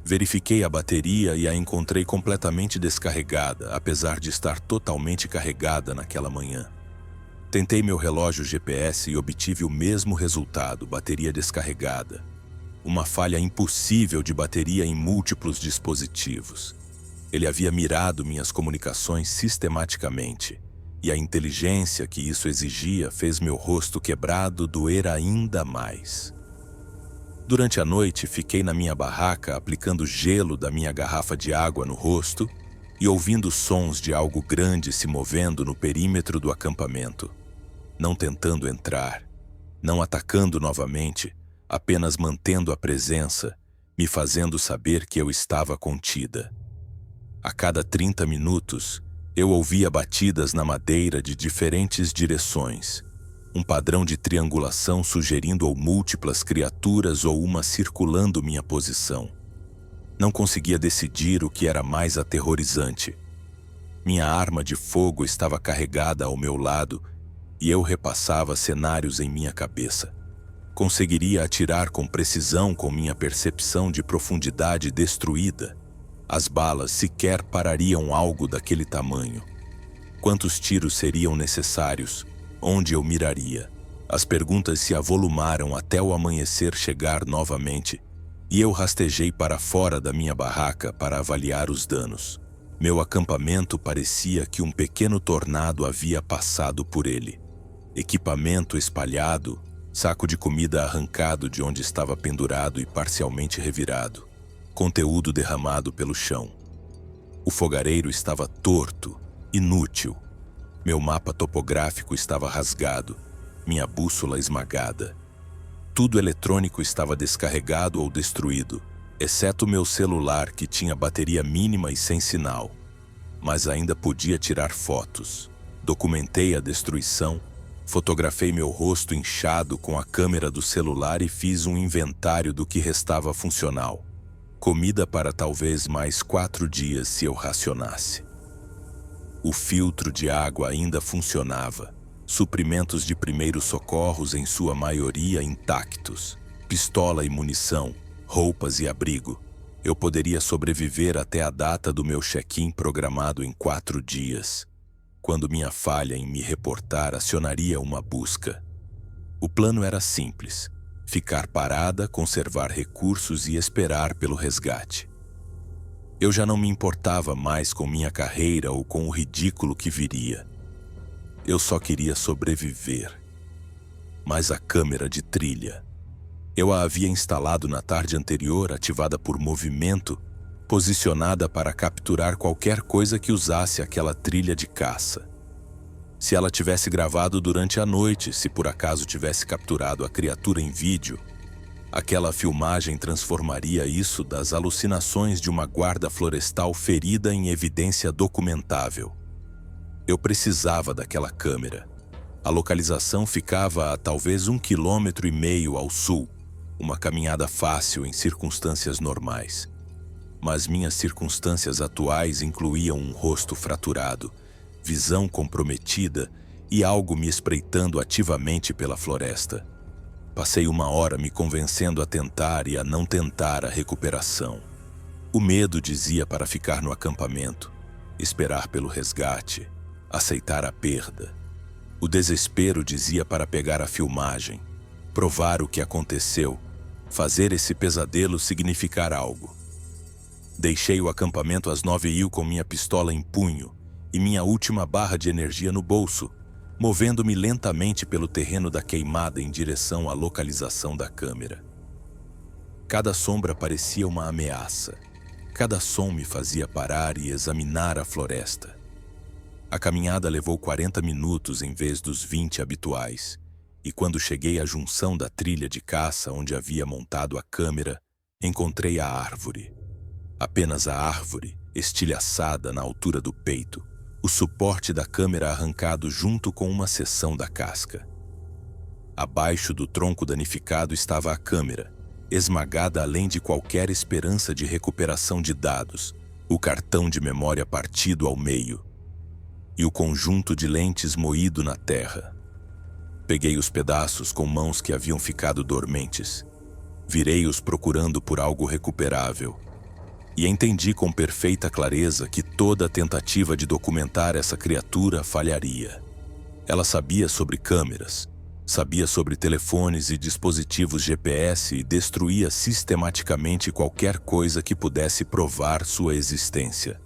Verifiquei a bateria e a encontrei completamente descarregada, apesar de estar totalmente carregada naquela manhã. Tentei meu relógio GPS e obtive o mesmo resultado, bateria descarregada. Uma falha impossível de bateria em múltiplos dispositivos. Ele havia mirado minhas comunicações sistematicamente, e a inteligência que isso exigia fez meu rosto quebrado doer ainda mais. Durante a noite, fiquei na minha barraca aplicando gelo da minha garrafa de água no rosto e ouvindo sons de algo grande se movendo no perímetro do acampamento. Não tentando entrar, não atacando novamente, apenas mantendo a presença, me fazendo saber que eu estava contida. A cada 30 minutos, eu ouvia batidas na madeira de diferentes direções, um padrão de triangulação sugerindo ou múltiplas criaturas ou uma circulando minha posição. Não conseguia decidir o que era mais aterrorizante. Minha arma de fogo estava carregada ao meu lado e eu repassava cenários em minha cabeça. Conseguiria atirar com precisão com minha percepção de profundidade destruída. As balas sequer parariam algo daquele tamanho. Quantos tiros seriam necessários? Onde eu miraria? As perguntas se avolumaram até o amanhecer chegar novamente, e eu rastejei para fora da minha barraca para avaliar os danos. Meu acampamento parecia que um pequeno tornado havia passado por ele. Equipamento espalhado, saco de comida arrancado de onde estava pendurado e parcialmente revirado, conteúdo derramado pelo chão. O fogareiro estava torto, inútil. Meu mapa topográfico estava rasgado, minha bússola esmagada. Tudo eletrônico estava descarregado ou destruído, exceto meu celular que tinha bateria mínima e sem sinal. Mas ainda podia tirar fotos. Documentei a destruição, fotografei meu rosto inchado com a câmera do celular e fiz um inventário do que restava funcional. Comida para talvez mais 4 dias se eu racionasse. O filtro de água ainda funcionava. Suprimentos de primeiros socorros em sua maioria intactos. Pistola e munição, roupas e abrigo. Eu poderia sobreviver até a data do meu check-in programado em 4 dias. Quando minha falha em me reportar acionaria uma busca. O plano era simples: ficar parada, conservar recursos e esperar pelo resgate. Eu já não me importava mais com minha carreira ou com o ridículo que viria. Eu só queria sobreviver. Mas a câmera de trilha. Eu a havia instalado na tarde anterior, ativada por movimento, posicionada para capturar qualquer coisa que usasse aquela trilha de caça. Se ela tivesse gravado durante a noite, se por acaso tivesse capturado a criatura em vídeo, aquela filmagem transformaria isso das alucinações de uma guarda florestal ferida em evidência documentável. Eu precisava daquela câmera. A localização ficava a talvez 1,5 km ao sul, uma caminhada fácil em circunstâncias normais. Mas minhas circunstâncias atuais incluíam um rosto fraturado, visão comprometida e algo me espreitando ativamente pela floresta. Passei 1 hora me convencendo a tentar e a não tentar a recuperação. O medo dizia para ficar no acampamento, esperar pelo resgate, aceitar a perda. O desespero dizia para pegar a filmagem, provar o que aconteceu, fazer esse pesadelo significar algo. Deixei o acampamento às 9h com minha pistola em punho e minha última barra de energia no bolso, movendo-me lentamente pelo terreno da queimada em direção à localização da câmera. Cada sombra parecia uma ameaça. Cada som me fazia parar e examinar a floresta. A caminhada levou 40 minutos em vez dos 20 habituais, e quando cheguei à junção da trilha de caça onde havia montado a câmera, encontrei a árvore. Apenas a árvore, estilhaçada na altura do peito, o suporte da câmera arrancado junto com uma seção da casca. Abaixo do tronco danificado estava a câmera, esmagada além de qualquer esperança de recuperação de dados, o cartão de memória partido ao meio e o conjunto de lentes moído na terra. Peguei os pedaços com mãos que haviam ficado dormentes. Virei-os procurando por algo recuperável. E entendi com perfeita clareza que toda tentativa de documentar essa criatura falharia. Ela sabia sobre câmeras, sabia sobre telefones e dispositivos GPS e destruía sistematicamente qualquer coisa que pudesse provar sua existência.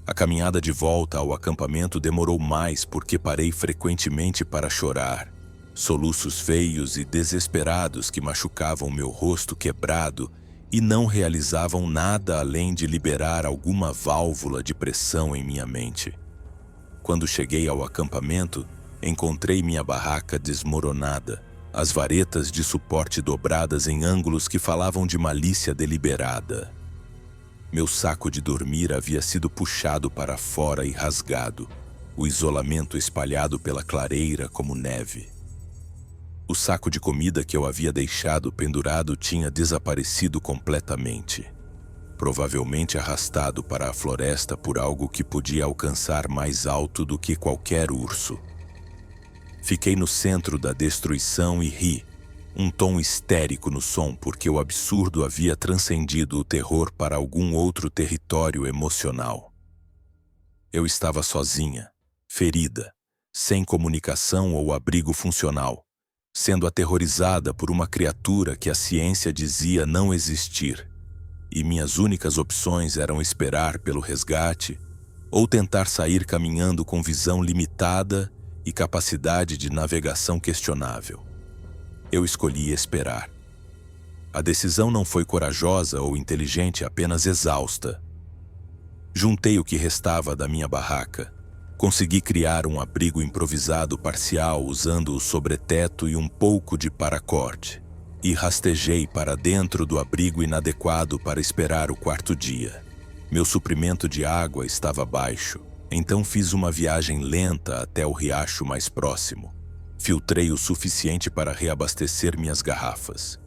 A caminhada de volta ao acampamento demorou mais porque parei frequentemente para chorar. Soluços feios e desesperados que machucavam meu rosto quebrado e não realizavam nada além de liberar alguma válvula de pressão em minha mente. Quando cheguei ao acampamento, encontrei minha barraca desmoronada, as varetas de suporte dobradas em ângulos que falavam de malícia deliberada. Meu saco de dormir havia sido puxado para fora e rasgado, o isolamento espalhado pela clareira como neve. O saco de comida que eu havia deixado pendurado tinha desaparecido completamente, provavelmente arrastado para a floresta por algo que podia alcançar mais alto do que qualquer urso. Fiquei no centro da destruição e ri, um tom histérico no som porque o absurdo havia transcendido o terror para algum outro território emocional. Eu estava sozinha, ferida, sem comunicação ou abrigo funcional, sendo aterrorizada por uma criatura que a ciência dizia não existir, e minhas únicas opções eram esperar pelo resgate ou tentar sair caminhando com visão limitada e capacidade de navegação questionável. Eu escolhi esperar. A decisão não foi corajosa ou inteligente, apenas exausta. Juntei o que restava da minha barraca. Consegui criar um abrigo improvisado parcial usando o sobreteto e um pouco de paracord, e rastejei para dentro do abrigo inadequado para esperar o quarto dia. Meu suprimento de água estava baixo, então fiz uma viagem lenta até o riacho mais próximo. Filtrei o suficiente para reabastecer minhas garrafas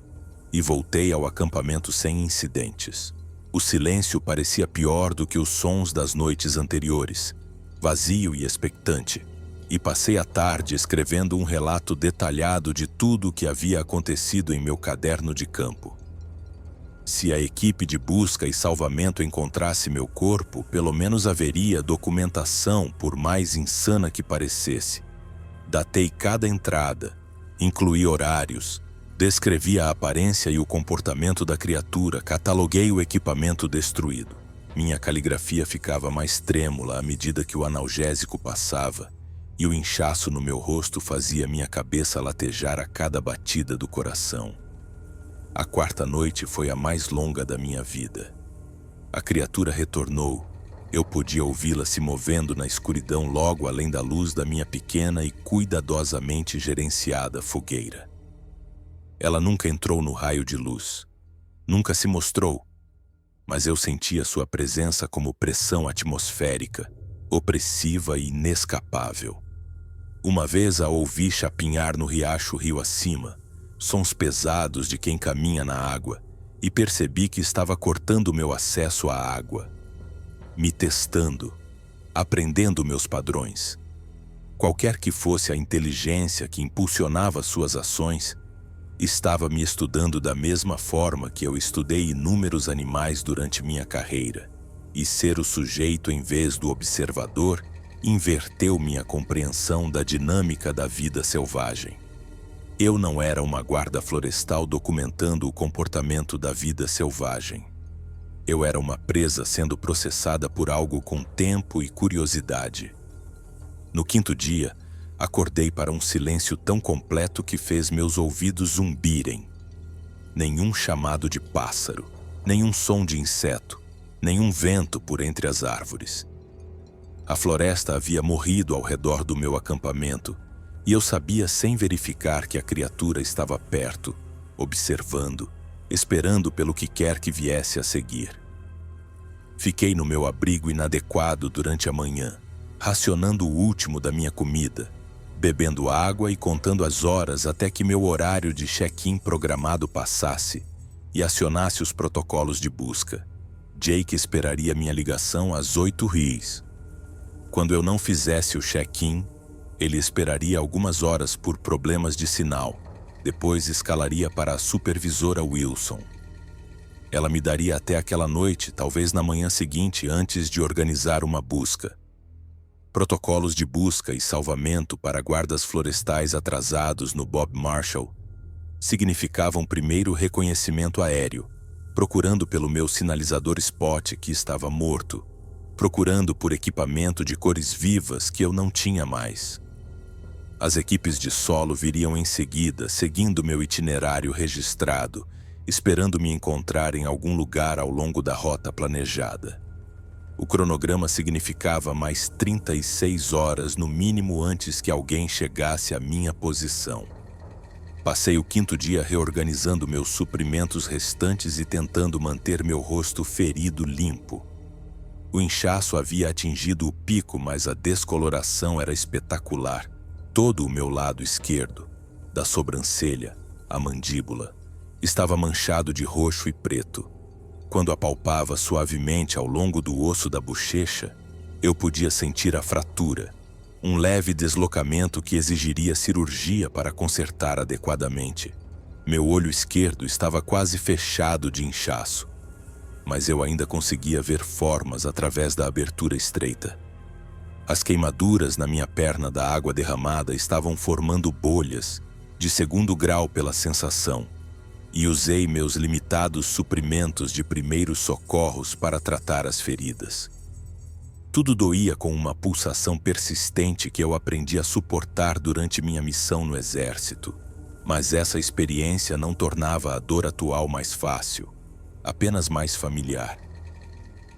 e voltei ao acampamento sem incidentes. O silêncio parecia pior do que os sons das noites anteriores, vazio e expectante, e passei a tarde escrevendo um relato detalhado de tudo o que havia acontecido em meu caderno de campo. Se a equipe de busca e salvamento encontrasse meu corpo, pelo menos haveria documentação, por mais insana que parecesse. Datei cada entrada, incluí horários, descrevi a aparência e o comportamento da criatura, cataloguei o equipamento destruído. Minha caligrafia ficava mais trêmula à medida que o analgésico passava, e o inchaço no meu rosto fazia minha cabeça latejar a cada batida do coração. A quarta noite foi a mais longa da minha vida. A criatura retornou. Eu podia ouvi-la se movendo na escuridão logo além da luz da minha pequena e cuidadosamente gerenciada fogueira. Ela nunca entrou no raio de luz. Nunca se mostrou. Mas eu sentia sua presença como pressão atmosférica, opressiva e inescapável. Uma vez a ouvi chapinhar no riacho rio acima, sons pesados de quem caminha na água, e percebi que estava cortando meu acesso à água, me testando, aprendendo meus padrões. Qualquer que fosse a inteligência que impulsionava suas ações, estava me estudando da mesma forma que eu estudei inúmeros animais durante minha carreira, e ser o sujeito em vez do observador inverteu minha compreensão da dinâmica da vida selvagem. Eu não era uma guarda florestal documentando o comportamento da vida selvagem. Eu era uma presa sendo processada por algo com tempo e curiosidade. No quinto dia, acordei para um silêncio tão completo que fez meus ouvidos zumbirem. Nenhum chamado de pássaro, nenhum som de inseto, nenhum vento por entre as árvores. A floresta havia morrido ao redor do meu acampamento, e eu sabia sem verificar que a criatura estava perto, observando, esperando pelo que quer que viesse a seguir. Fiquei no meu abrigo inadequado durante a manhã, racionando o último da minha comida, bebendo água e contando as horas até que meu horário de check-in programado passasse e acionasse os protocolos de busca. Jake esperaria minha ligação às 8 rios. Quando eu não fizesse o check-in, ele esperaria algumas horas por problemas de sinal. Depois escalaria para a supervisora Wilson. Ela me daria até aquela noite, talvez na manhã seguinte, antes de organizar uma busca. Protocolos de busca e salvamento para guardas florestais atrasados no Bob Marshall significavam primeiro reconhecimento aéreo, procurando pelo meu sinalizador spot que estava morto, procurando por equipamento de cores vivas que eu não tinha mais. As equipes de solo viriam em seguida, seguindo meu itinerário registrado, esperando me encontrar em algum lugar ao longo da rota planejada. O cronograma significava mais 36 horas no mínimo antes que alguém chegasse à minha posição. Passei o quinto dia reorganizando meus suprimentos restantes e tentando manter meu rosto ferido limpo. O inchaço havia atingido o pico, mas a descoloração era espetacular. Todo o meu lado esquerdo, da sobrancelha à mandíbula, estava manchado de roxo e preto. Quando apalpava suavemente ao longo do osso da bochecha, eu podia sentir a fratura, um leve deslocamento que exigiria cirurgia para consertar adequadamente. Meu olho esquerdo estava quase fechado de inchaço, mas eu ainda conseguia ver formas através da abertura estreita. As queimaduras na minha perna da água derramada estavam formando bolhas, de 2º grau pela sensação, e usei meus limitados suprimentos de primeiros socorros para tratar as feridas. Tudo doía com uma pulsação persistente que eu aprendi a suportar durante minha missão no exército, mas essa experiência não tornava a dor atual mais fácil, apenas mais familiar.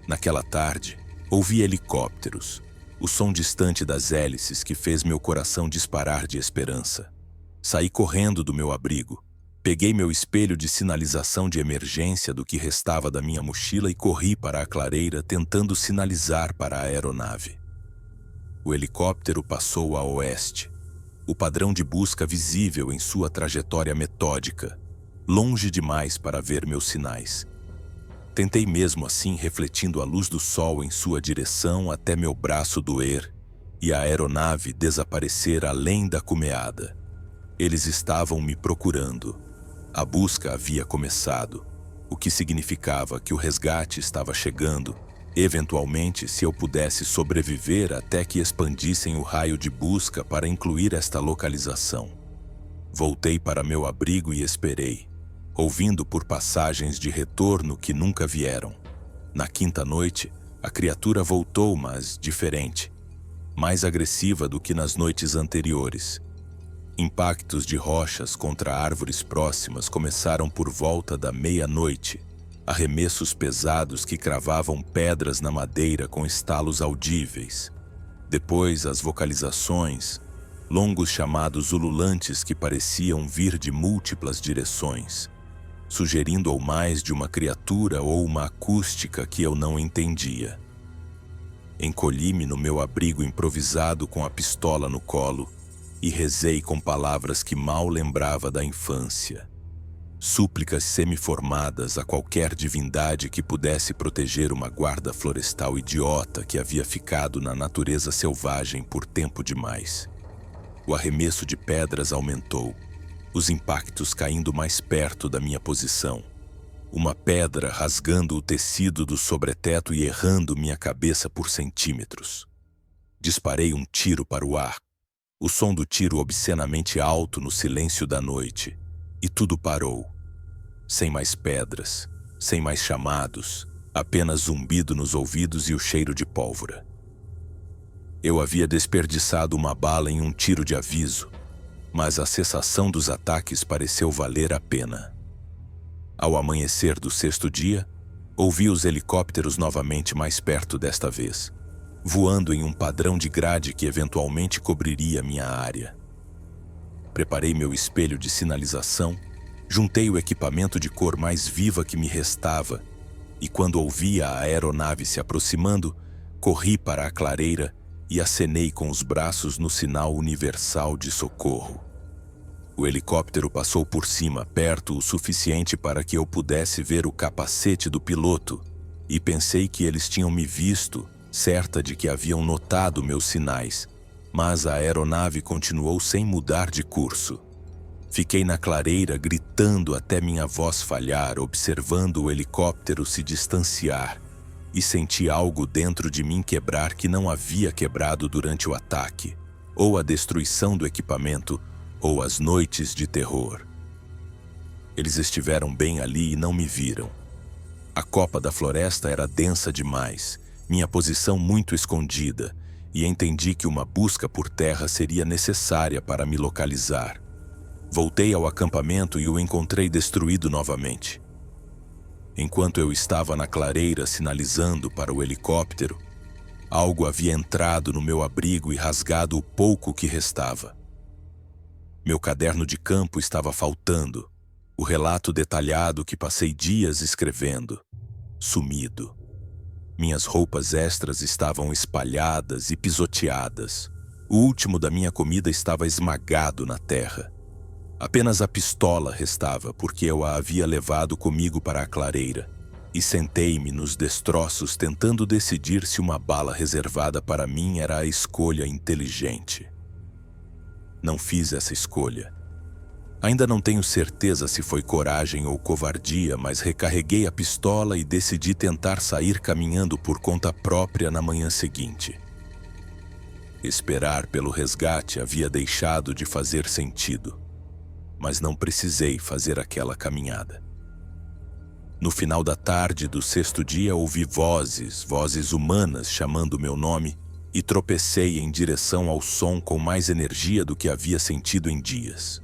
Naquela tarde, ouvi helicópteros, o som distante das hélices que fez meu coração disparar de esperança. Saí correndo do meu abrigo, peguei meu espelho de sinalização de emergência do que restava da minha mochila e corri para a clareira tentando sinalizar para a aeronave. O helicóptero passou a oeste, o padrão de busca visível em sua trajetória metódica, longe demais para ver meus sinais. Tentei mesmo assim, refletindo a luz do sol em sua direção até meu braço doer e a aeronave desaparecer além da cumeada. Eles estavam me procurando. A busca havia começado, o que significava que o resgate estava chegando, eventualmente se eu pudesse sobreviver até que expandissem o raio de busca para incluir esta localização. Voltei para meu abrigo e esperei, ouvindo por passagens de retorno que nunca vieram. Na 5ª noite, a criatura voltou, mas diferente, mais agressiva do que nas noites anteriores. Impactos de rochas contra árvores próximas começaram por volta da meia-noite, arremessos pesados que cravavam pedras na madeira com estalos audíveis. Depois, as vocalizações, longos chamados ululantes que pareciam vir de múltiplas direções, sugerindo ou mais de uma criatura ou uma acústica que eu não entendia. Encolhi-me no meu abrigo improvisado com a pistola no colo e rezei com palavras que mal lembrava da infância. Súplicas semiformadas a qualquer divindade que pudesse proteger uma guarda florestal idiota que havia ficado na natureza selvagem por tempo demais. O arremesso de pedras aumentou, os impactos caindo mais perto da minha posição. Uma pedra rasgando o tecido do sobreteto e errando minha cabeça por centímetros. Disparei um tiro para o ar, o som do tiro obscenamente alto no silêncio da noite, e tudo parou. Sem mais pedras, sem mais chamados, apenas zumbido nos ouvidos e o cheiro de pólvora. Eu havia desperdiçado uma bala em um tiro de aviso, mas a cessação dos ataques pareceu valer a pena. Ao amanhecer do 6º dia, ouvi os helicópteros novamente mais perto desta vez, voando em um padrão de grade que eventualmente cobriria minha área. Preparei meu espelho de sinalização, juntei o equipamento de cor mais viva que me restava, e quando ouvi a aeronave se aproximando, corri para a clareira e acenei com os braços no sinal universal de socorro. O helicóptero passou por cima, perto o suficiente para que eu pudesse ver o capacete do piloto, e pensei que eles tinham me visto, certa de que haviam notado meus sinais, mas a aeronave continuou sem mudar de curso. Fiquei na clareira gritando até minha voz falhar, observando o helicóptero se distanciar, e senti algo dentro de mim quebrar que não havia quebrado durante o ataque, ou a destruição do equipamento, ou as noites de terror. Eles estiveram bem ali e não me viram. A copa da floresta era densa demais, minha posição muito escondida, e entendi que uma busca por terra seria necessária para me localizar. Voltei ao acampamento e o encontrei destruído novamente. Enquanto eu estava na clareira sinalizando para o helicóptero, algo havia entrado no meu abrigo e rasgado o pouco que restava. Meu caderno de campo estava faltando, o relato detalhado que passei dias escrevendo, sumido. Minhas roupas extras estavam espalhadas e pisoteadas. O último da minha comida estava esmagado na terra. Apenas a pistola restava, porque eu a havia levado comigo para a clareira, e sentei-me nos destroços tentando decidir se uma bala reservada para mim era a escolha inteligente. Não fiz essa escolha. Ainda não tenho certeza se foi coragem ou covardia, mas recarreguei a pistola e decidi tentar sair caminhando por conta própria na manhã seguinte. Esperar pelo resgate havia deixado de fazer sentido, mas não precisei fazer aquela caminhada. No final da tarde do sexto dia ouvi vozes humanas chamando meu nome e tropecei em direção ao som com mais energia do que havia sentido em dias.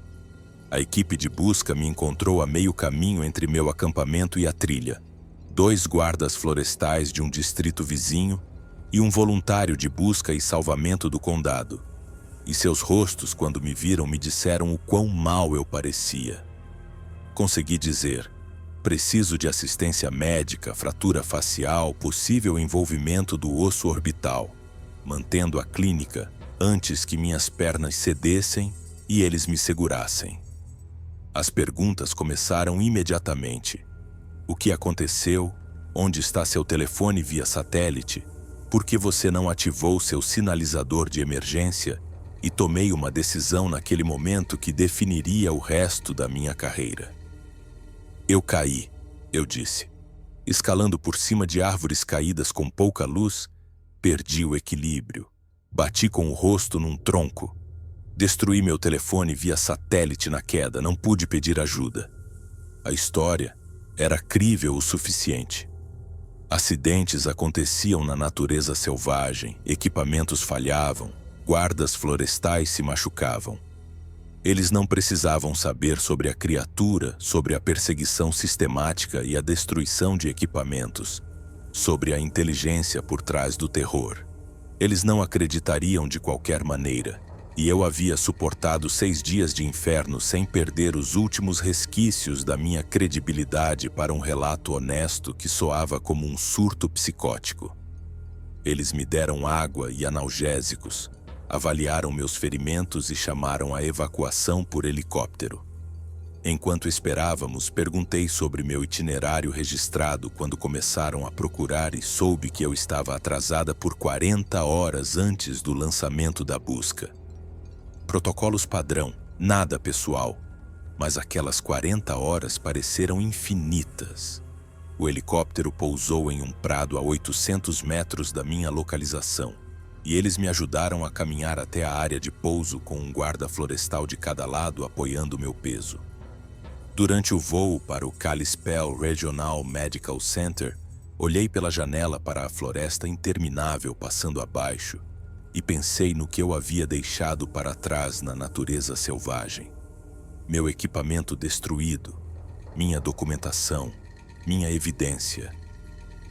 A equipe de busca me encontrou a meio caminho entre meu acampamento e a trilha. 2 guardas florestais de um distrito vizinho e um voluntário de busca e salvamento do condado. E seus rostos, quando me viram, me disseram o quão mal eu parecia. Consegui dizer: preciso de assistência médica, fratura facial, possível envolvimento do osso orbital, mantendo a clínica antes que minhas pernas cedessem e eles me segurassem. As perguntas começaram imediatamente. O que aconteceu? Onde está seu telefone via satélite? Por que você não ativou seu sinalizador de emergência? E tomei uma decisão naquele momento que definiria o resto da minha carreira. Eu caí, eu disse. Escalando por cima de árvores caídas com pouca luz, perdi o equilíbrio. Bati com o rosto num tronco. Destruí meu telefone via satélite na queda, não pude pedir ajuda. A história era crível o suficiente. Acidentes aconteciam na natureza selvagem, equipamentos falhavam, guardas florestais se machucavam. Eles não precisavam saber sobre a criatura, sobre a perseguição sistemática e a destruição de equipamentos, sobre a inteligência por trás do terror. Eles não acreditariam de qualquer maneira. E eu havia suportado 6 dias de inferno sem perder os últimos resquícios da minha credibilidade para um relato honesto que soava como um surto psicótico. Eles me deram água e analgésicos, avaliaram meus ferimentos e chamaram a evacuação por helicóptero. Enquanto esperávamos, perguntei sobre meu itinerário registrado quando começaram a procurar e soube que eu estava atrasada por 40 horas antes do lançamento da busca. Protocolos padrão, nada pessoal, mas aquelas 40 horas pareceram infinitas. O helicóptero pousou em um prado a 800 metros da minha localização, e eles me ajudaram a caminhar até a área de pouso com um guarda florestal de cada lado apoiando meu peso. Durante o voo para o Kalispell Regional Medical Center, olhei pela janela para a floresta interminável passando abaixo, e pensei no que eu havia deixado para trás na natureza selvagem. Meu equipamento destruído, minha documentação, minha evidência.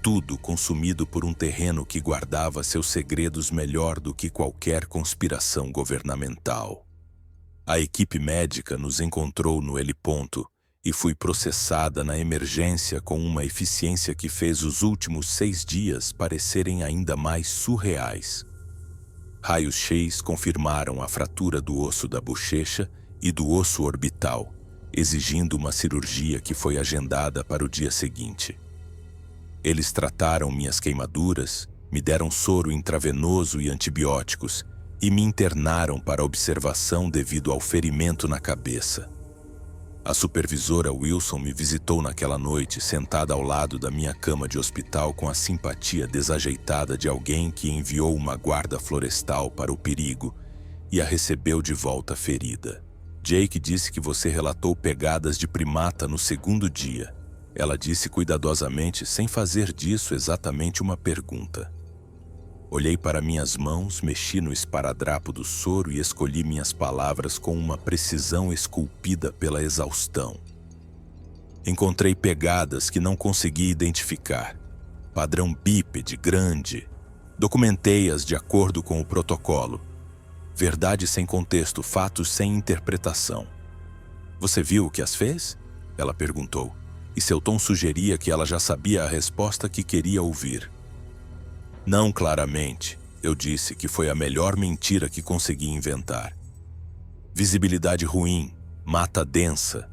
Tudo consumido por um terreno que guardava seus segredos melhor do que qualquer conspiração governamental. A equipe médica nos encontrou no heliponto e fui processada na emergência com uma eficiência que fez os últimos 6 dias parecerem ainda mais surreais. Raios-X confirmaram a fratura do osso da bochecha e do osso orbital, exigindo uma cirurgia que foi agendada para o dia seguinte. Eles trataram minhas queimaduras, me deram soro intravenoso e antibióticos e me internaram para observação devido ao ferimento na cabeça. A supervisora Wilson me visitou naquela noite, sentada ao lado da minha cama de hospital com a simpatia desajeitada de alguém que enviou uma guarda florestal para o perigo e a recebeu de volta ferida. Jake disse que você relatou pegadas de primata no 2º dia. Ela disse cuidadosamente, sem fazer disso exatamente uma pergunta. Olhei para minhas mãos, mexi no esparadrapo do soro e escolhi minhas palavras com uma precisão esculpida pela exaustão. Encontrei pegadas que não consegui identificar. Padrão bípede, grande. Documentei-as de acordo com o protocolo. Verdade sem contexto, fatos sem interpretação. Você viu o que as fez? Ela perguntou, e seu tom sugeria que ela já sabia a resposta que queria ouvir. Não claramente, eu disse que foi a melhor mentira que consegui inventar. Visibilidade ruim, mata densa.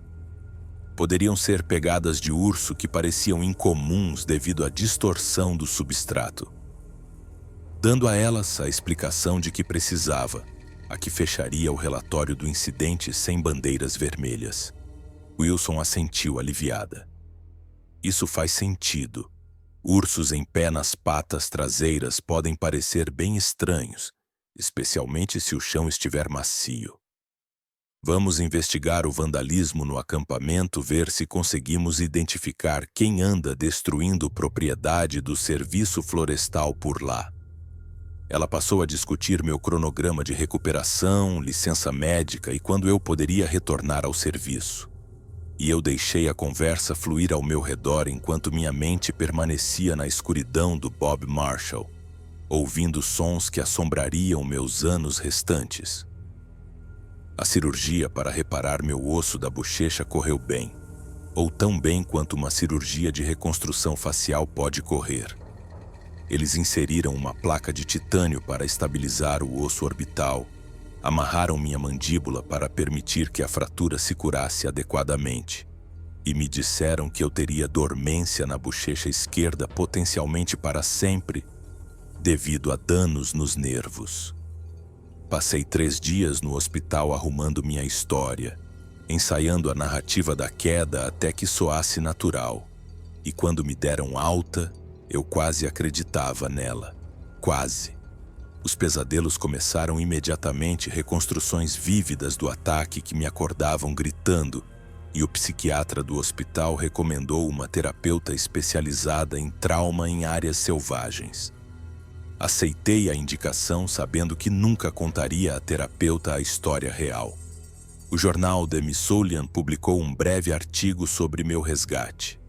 Poderiam ser pegadas de urso que pareciam incomuns devido à distorção do substrato. Dando a elas a explicação de que precisava, a que fecharia o relatório do incidente sem bandeiras vermelhas. Wilson assentiu aliviada. Isso faz sentido. Ursos em pé nas patas traseiras podem parecer bem estranhos, especialmente se o chão estiver macio. Vamos investigar o vandalismo no acampamento, ver se conseguimos identificar quem anda destruindo propriedade do serviço florestal por lá. Ela passou a discutir meu cronograma de recuperação, licença médica e quando eu poderia retornar ao serviço. E eu deixei a conversa fluir ao meu redor enquanto minha mente permanecia na escuridão do Bob Marshall, ouvindo sons que assombrariam meus anos restantes. A cirurgia para reparar meu osso da bochecha correu bem, ou tão bem quanto uma cirurgia de reconstrução facial pode correr. Eles inseriram uma placa de titânio para estabilizar o osso orbital, amarraram minha mandíbula para permitir que a fratura se curasse adequadamente, e me disseram que eu teria dormência na bochecha esquerda potencialmente para sempre, devido a danos nos nervos. Passei 3 dias no hospital arrumando minha história, ensaiando a narrativa da queda até que soasse natural. E quando me deram alta, eu quase acreditava nela. Quase. Os pesadelos começaram imediatamente, reconstruções vívidas do ataque que me acordavam gritando, e o psiquiatra do hospital recomendou uma terapeuta especializada em trauma em áreas selvagens. Aceitei a indicação sabendo que nunca contaria à terapeuta a história real. O jornal The Smithsonian publicou um breve artigo sobre meu resgate.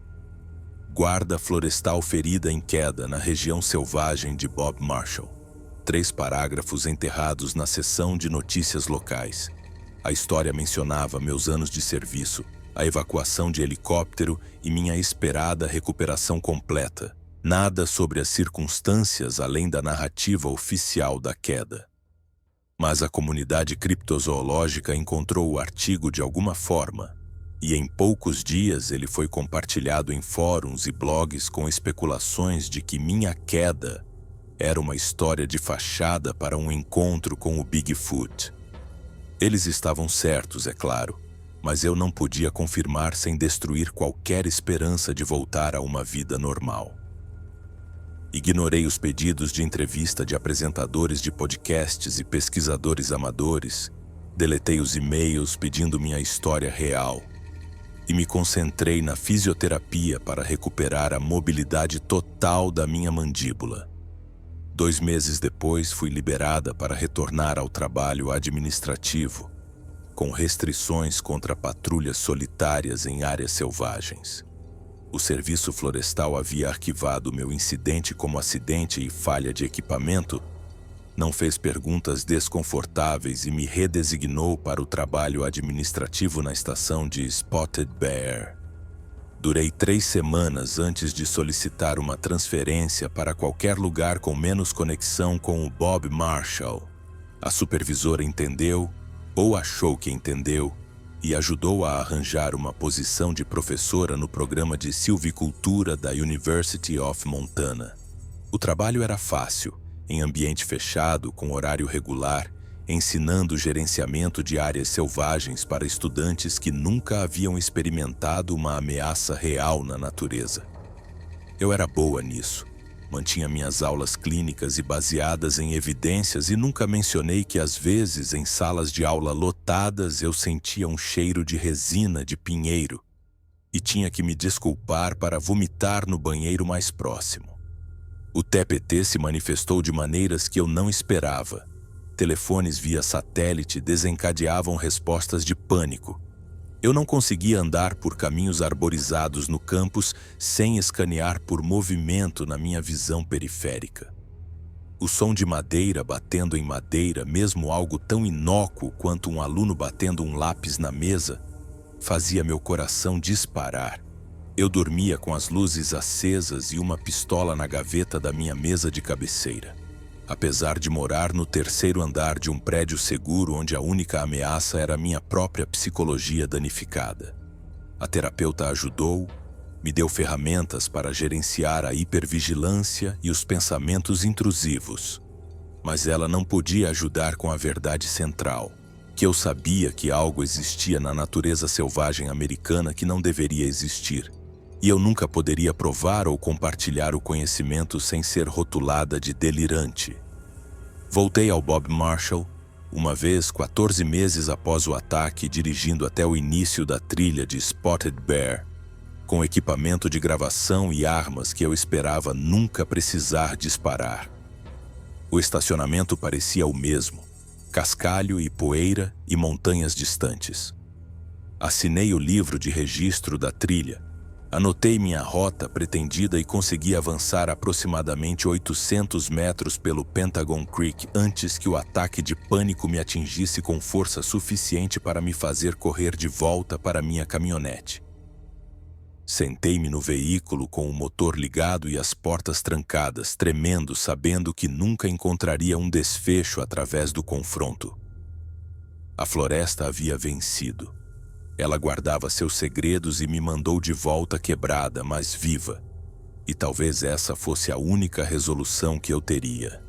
Guarda florestal ferida em queda na região selvagem de Bob Marshall. 3 parágrafos enterrados na seção de notícias locais. A história mencionava meus anos de serviço, a evacuação de helicóptero e minha esperada recuperação completa. Nada sobre as circunstâncias além da narrativa oficial da queda. Mas a comunidade criptozoológica encontrou o artigo de alguma forma, e em poucos dias ele foi compartilhado em fóruns e blogs com especulações de que minha queda era uma história de fachada para um encontro com o Bigfoot. Eles estavam certos, é claro, mas eu não podia confirmar sem destruir qualquer esperança de voltar a uma vida normal. Ignorei os pedidos de entrevista de apresentadores de podcasts e pesquisadores amadores, deletei os e-mails pedindo minha história real e me concentrei na fisioterapia para recuperar a mobilidade total da minha mandíbula. 2 meses depois, fui liberada para retornar ao trabalho administrativo, com restrições contra patrulhas solitárias em áreas selvagens. O serviço florestal havia arquivado meu incidente como acidente e falha de equipamento, não fez perguntas desconfortáveis e me redesignou para o trabalho administrativo na estação de Spotted Bear. Durei 3 semanas antes de solicitar uma transferência para qualquer lugar com menos conexão com o Bob Marshall. A supervisora entendeu, ou achou que entendeu, e ajudou a arranjar uma posição de professora no programa de silvicultura da University of Montana. O trabalho era fácil, em ambiente fechado, com horário regular, ensinando o gerenciamento de áreas selvagens para estudantes que nunca haviam experimentado uma ameaça real na natureza. Eu era boa nisso. Mantinha minhas aulas clínicas e baseadas em evidências e nunca mencionei que às vezes em salas de aula lotadas eu sentia um cheiro de resina de pinheiro e tinha que me desculpar para vomitar no banheiro mais próximo. O TPT se manifestou de maneiras que eu não esperava. Telefones via satélite desencadeavam respostas de pânico. Eu não conseguia andar por caminhos arborizados no campus sem escanear por movimento na minha visão periférica. O som de madeira batendo em madeira, mesmo algo tão inócuo quanto um aluno batendo um lápis na mesa, fazia meu coração disparar. Eu dormia com as luzes acesas e uma pistola na gaveta da minha mesa de cabeceira. Apesar de morar no 3º andar de um prédio seguro onde a única ameaça era minha própria psicologia danificada. A terapeuta ajudou, me deu ferramentas para gerenciar a hipervigilância e os pensamentos intrusivos. Mas ela não podia ajudar com a verdade central, que eu sabia que algo existia na natureza selvagem americana que não deveria existir, e eu nunca poderia provar ou compartilhar o conhecimento sem ser rotulada de delirante. Voltei ao Bob Marshall, uma vez 14 meses após o ataque, dirigindo até o início da trilha de Spotted Bear, com equipamento de gravação e armas que eu esperava nunca precisar disparar. O estacionamento parecia o mesmo, cascalho e poeira e montanhas distantes. Assinei o livro de registro da trilha, anotei minha rota pretendida e consegui avançar aproximadamente 800 metros pelo Pentagon Creek antes que o ataque de pânico me atingisse com força suficiente para me fazer correr de volta para minha caminhonete. Sentei-me no veículo com o motor ligado e as portas trancadas, tremendo, sabendo que nunca encontraria um desfecho através do confronto. A floresta havia vencido. Ela guardava seus segredos e me mandou de volta quebrada, mas viva. E talvez essa fosse a única resolução que eu teria.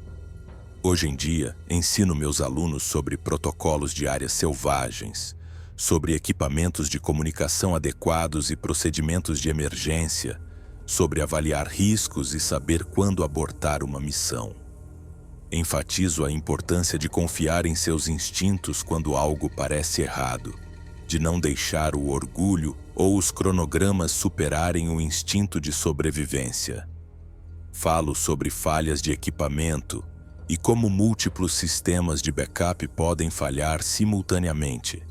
Hoje em dia, ensino meus alunos sobre protocolos de áreas selvagens, sobre equipamentos de comunicação adequados e procedimentos de emergência, sobre avaliar riscos e saber quando abortar uma missão. Enfatizo a importância de confiar em seus instintos quando algo parece errado, de não deixar o orgulho ou os cronogramas superarem o instinto de sobrevivência. Falo sobre falhas de equipamento e como múltiplos sistemas de backup podem falhar simultaneamente,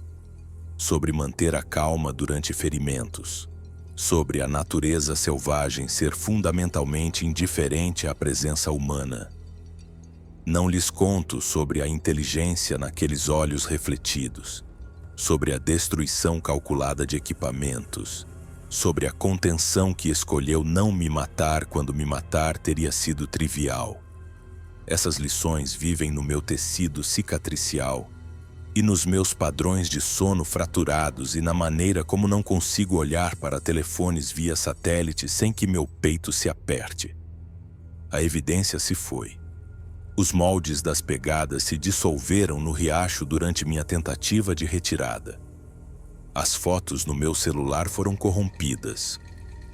sobre manter a calma durante ferimentos, sobre a natureza selvagem ser fundamentalmente indiferente à presença humana. Não lhes conto sobre a inteligência naqueles olhos refletidos, sobre a destruição calculada de equipamentos, sobre a contenção que escolheu não me matar quando me matar teria sido trivial. Essas lições vivem no meu tecido cicatricial e nos meus padrões de sono fraturados e na maneira como não consigo olhar para telefones via satélite sem que meu peito se aperte. A evidência se foi. Os moldes das pegadas se dissolveram no riacho durante minha tentativa de retirada. As fotos no meu celular foram corrompidas.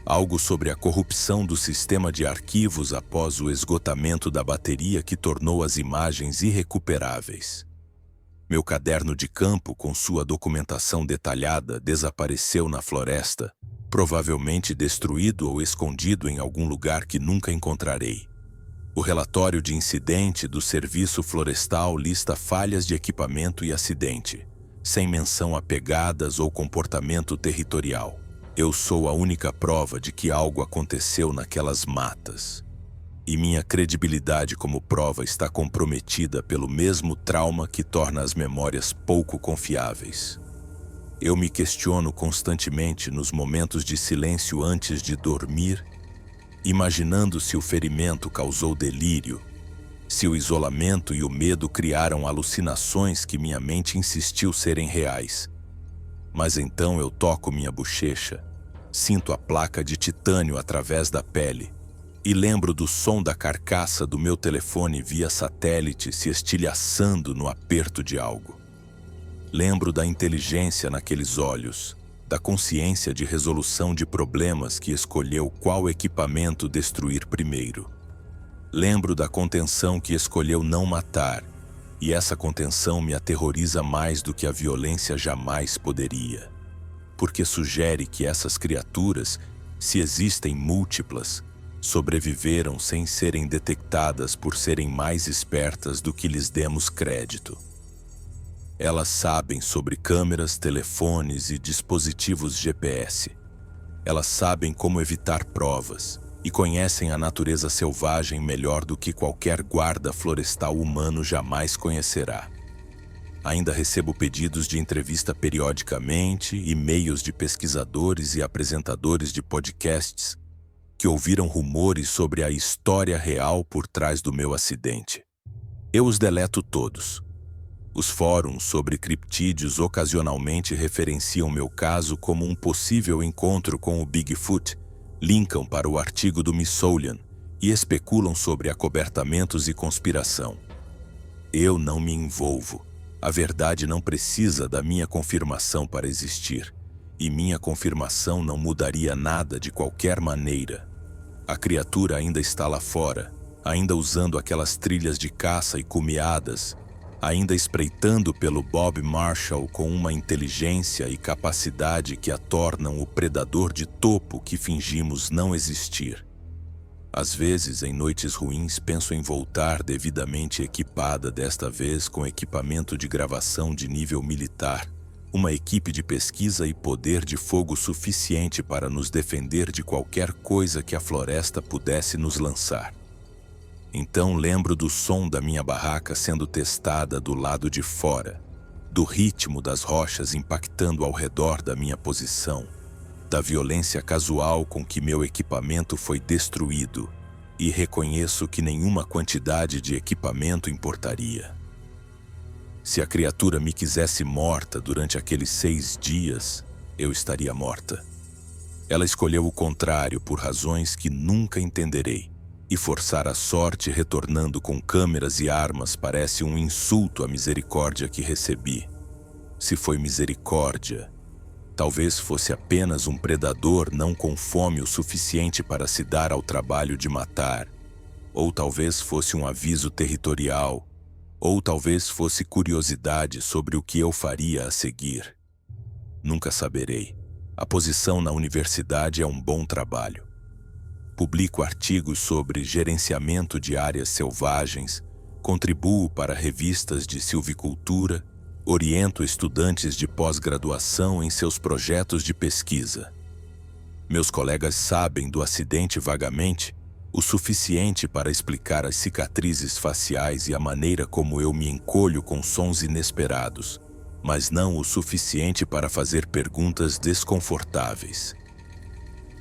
Algo sobre a corrupção do sistema de arquivos após o esgotamento da bateria que tornou as imagens irrecuperáveis. Meu caderno de campo com sua documentação detalhada desapareceu na floresta, provavelmente destruído ou escondido em algum lugar que nunca encontrarei. O relatório de incidente do Serviço Florestal lista falhas de equipamento e acidente, sem menção a pegadas ou comportamento territorial. Eu sou a única prova de que algo aconteceu naquelas matas. E minha credibilidade como prova está comprometida pelo mesmo trauma que torna as memórias pouco confiáveis. Eu me questiono constantemente nos momentos de silêncio antes de dormir, imaginando se o ferimento causou delírio, se o isolamento e o medo criaram alucinações que minha mente insistiu serem reais. Mas então eu toco minha bochecha, sinto a placa de titânio através da pele e lembro do som da carcaça do meu telefone via satélite se estilhaçando no aperto de algo. Lembro da inteligência naqueles olhos, da consciência de resolução de problemas que escolheu qual equipamento destruir primeiro. Lembro da contenção que escolheu não matar, e essa contenção me aterroriza mais do que a violência jamais poderia, porque sugere que essas criaturas, se existem múltiplas, sobreviveram sem serem detectadas por serem mais espertas do que lhes demos crédito. Elas sabem sobre câmeras, telefones e dispositivos GPS. Elas sabem como evitar provas e conhecem a natureza selvagem melhor do que qualquer guarda florestal humano jamais conhecerá. Ainda recebo pedidos de entrevista periodicamente, e-mails de pesquisadores e apresentadores de podcasts que ouviram rumores sobre a história real por trás do meu acidente. Eu os deleto todos. Os fóruns sobre criptídeos ocasionalmente referenciam meu caso como um possível encontro com o Bigfoot, linkam para o artigo do Smithsonian e especulam sobre acobertamentos e conspiração. Eu não me envolvo. A verdade não precisa da minha confirmação para existir, e minha confirmação não mudaria nada de qualquer maneira. A criatura ainda está lá fora, ainda usando aquelas trilhas de caça e cumeadas, ainda espreitando pelo Bob Marshall com uma inteligência e capacidade que a tornam o predador de topo que fingimos não existir. Às vezes, em noites ruins, penso em voltar devidamente equipada, desta vez com equipamento de gravação de nível militar, uma equipe de pesquisa e poder de fogo suficiente para nos defender de qualquer coisa que a floresta pudesse nos lançar. Então lembro do som da minha barraca sendo testada do lado de fora, do ritmo das rochas impactando ao redor da minha posição, da violência casual com que meu equipamento foi destruído, e reconheço que nenhuma quantidade de equipamento importaria. Se a criatura me quisesse morta durante aqueles 6 dias, eu estaria morta. Ela escolheu o contrário por razões que nunca entenderei, e forçar a sorte retornando com câmeras e armas parece um insulto à misericórdia que recebi. Se foi misericórdia, talvez fosse apenas um predador não com fome o suficiente para se dar ao trabalho de matar, ou talvez fosse um aviso territorial, ou talvez fosse curiosidade sobre o que eu faria a seguir. Nunca saberei. A posição na universidade é um bom trabalho. Publico artigos sobre gerenciamento de áreas selvagens, contribuo para revistas de silvicultura, oriento estudantes de pós-graduação em seus projetos de pesquisa. Meus colegas sabem do acidente vagamente, o suficiente para explicar as cicatrizes faciais e a maneira como eu me encolho com sons inesperados, mas não o suficiente para fazer perguntas desconfortáveis.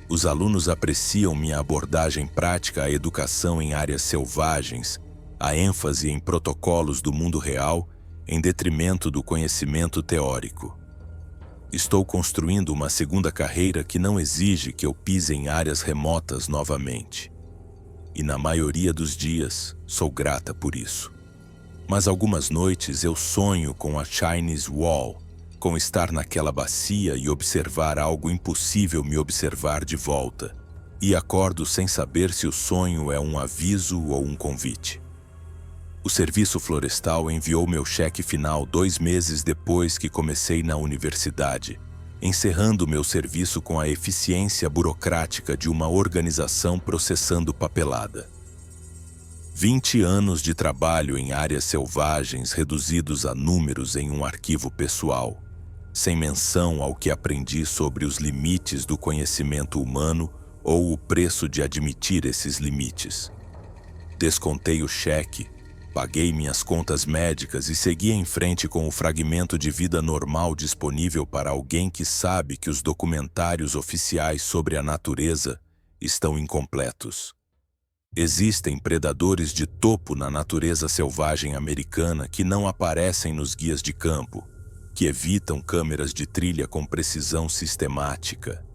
Os alunos apreciam minha abordagem prática à educação em áreas selvagens, a ênfase em protocolos do mundo real, em detrimento do conhecimento teórico. Estou construindo uma segunda carreira que não exige que eu pise em áreas remotas novamente. E na maioria dos dias, sou grata por isso. Mas algumas noites eu sonho com a Chinese Wall, com estar naquela bacia e observar algo impossível me observar de volta, e acordo sem saber se o sonho é um aviso ou um convite. O Serviço Florestal enviou meu cheque final 2 meses depois que comecei na universidade, encerrando meu serviço com a eficiência burocrática de uma organização processando papelada. 20 anos de trabalho em áreas selvagens reduzidos a números em um arquivo pessoal, sem menção ao que aprendi sobre os limites do conhecimento humano ou o preço de admitir esses limites. Descontei o cheque, paguei minhas contas médicas e segui em frente com o fragmento de vida normal disponível para alguém que sabe que os documentários oficiais sobre a natureza estão incompletos. Existem predadores de topo na natureza selvagem americana que não aparecem nos guias de campo, que evitam câmeras de trilha com precisão sistemática,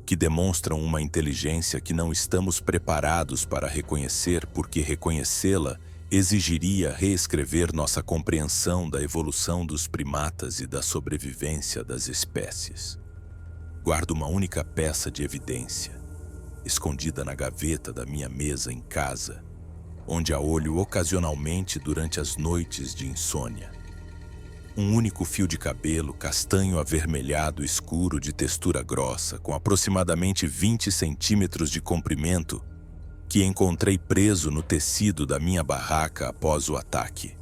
que demonstram uma inteligência que não estamos preparados para reconhecer porque reconhecê-la exigiria reescrever nossa compreensão da evolução dos primatas e da sobrevivência das espécies. Guardo uma única peça de evidência, escondida na gaveta da minha mesa em casa, onde a olho ocasionalmente durante as noites de insônia. Um único fio de cabelo castanho avermelhado escuro de textura grossa, com aproximadamente 20 centímetros de comprimento, que encontrei preso no tecido da minha barraca após o ataque.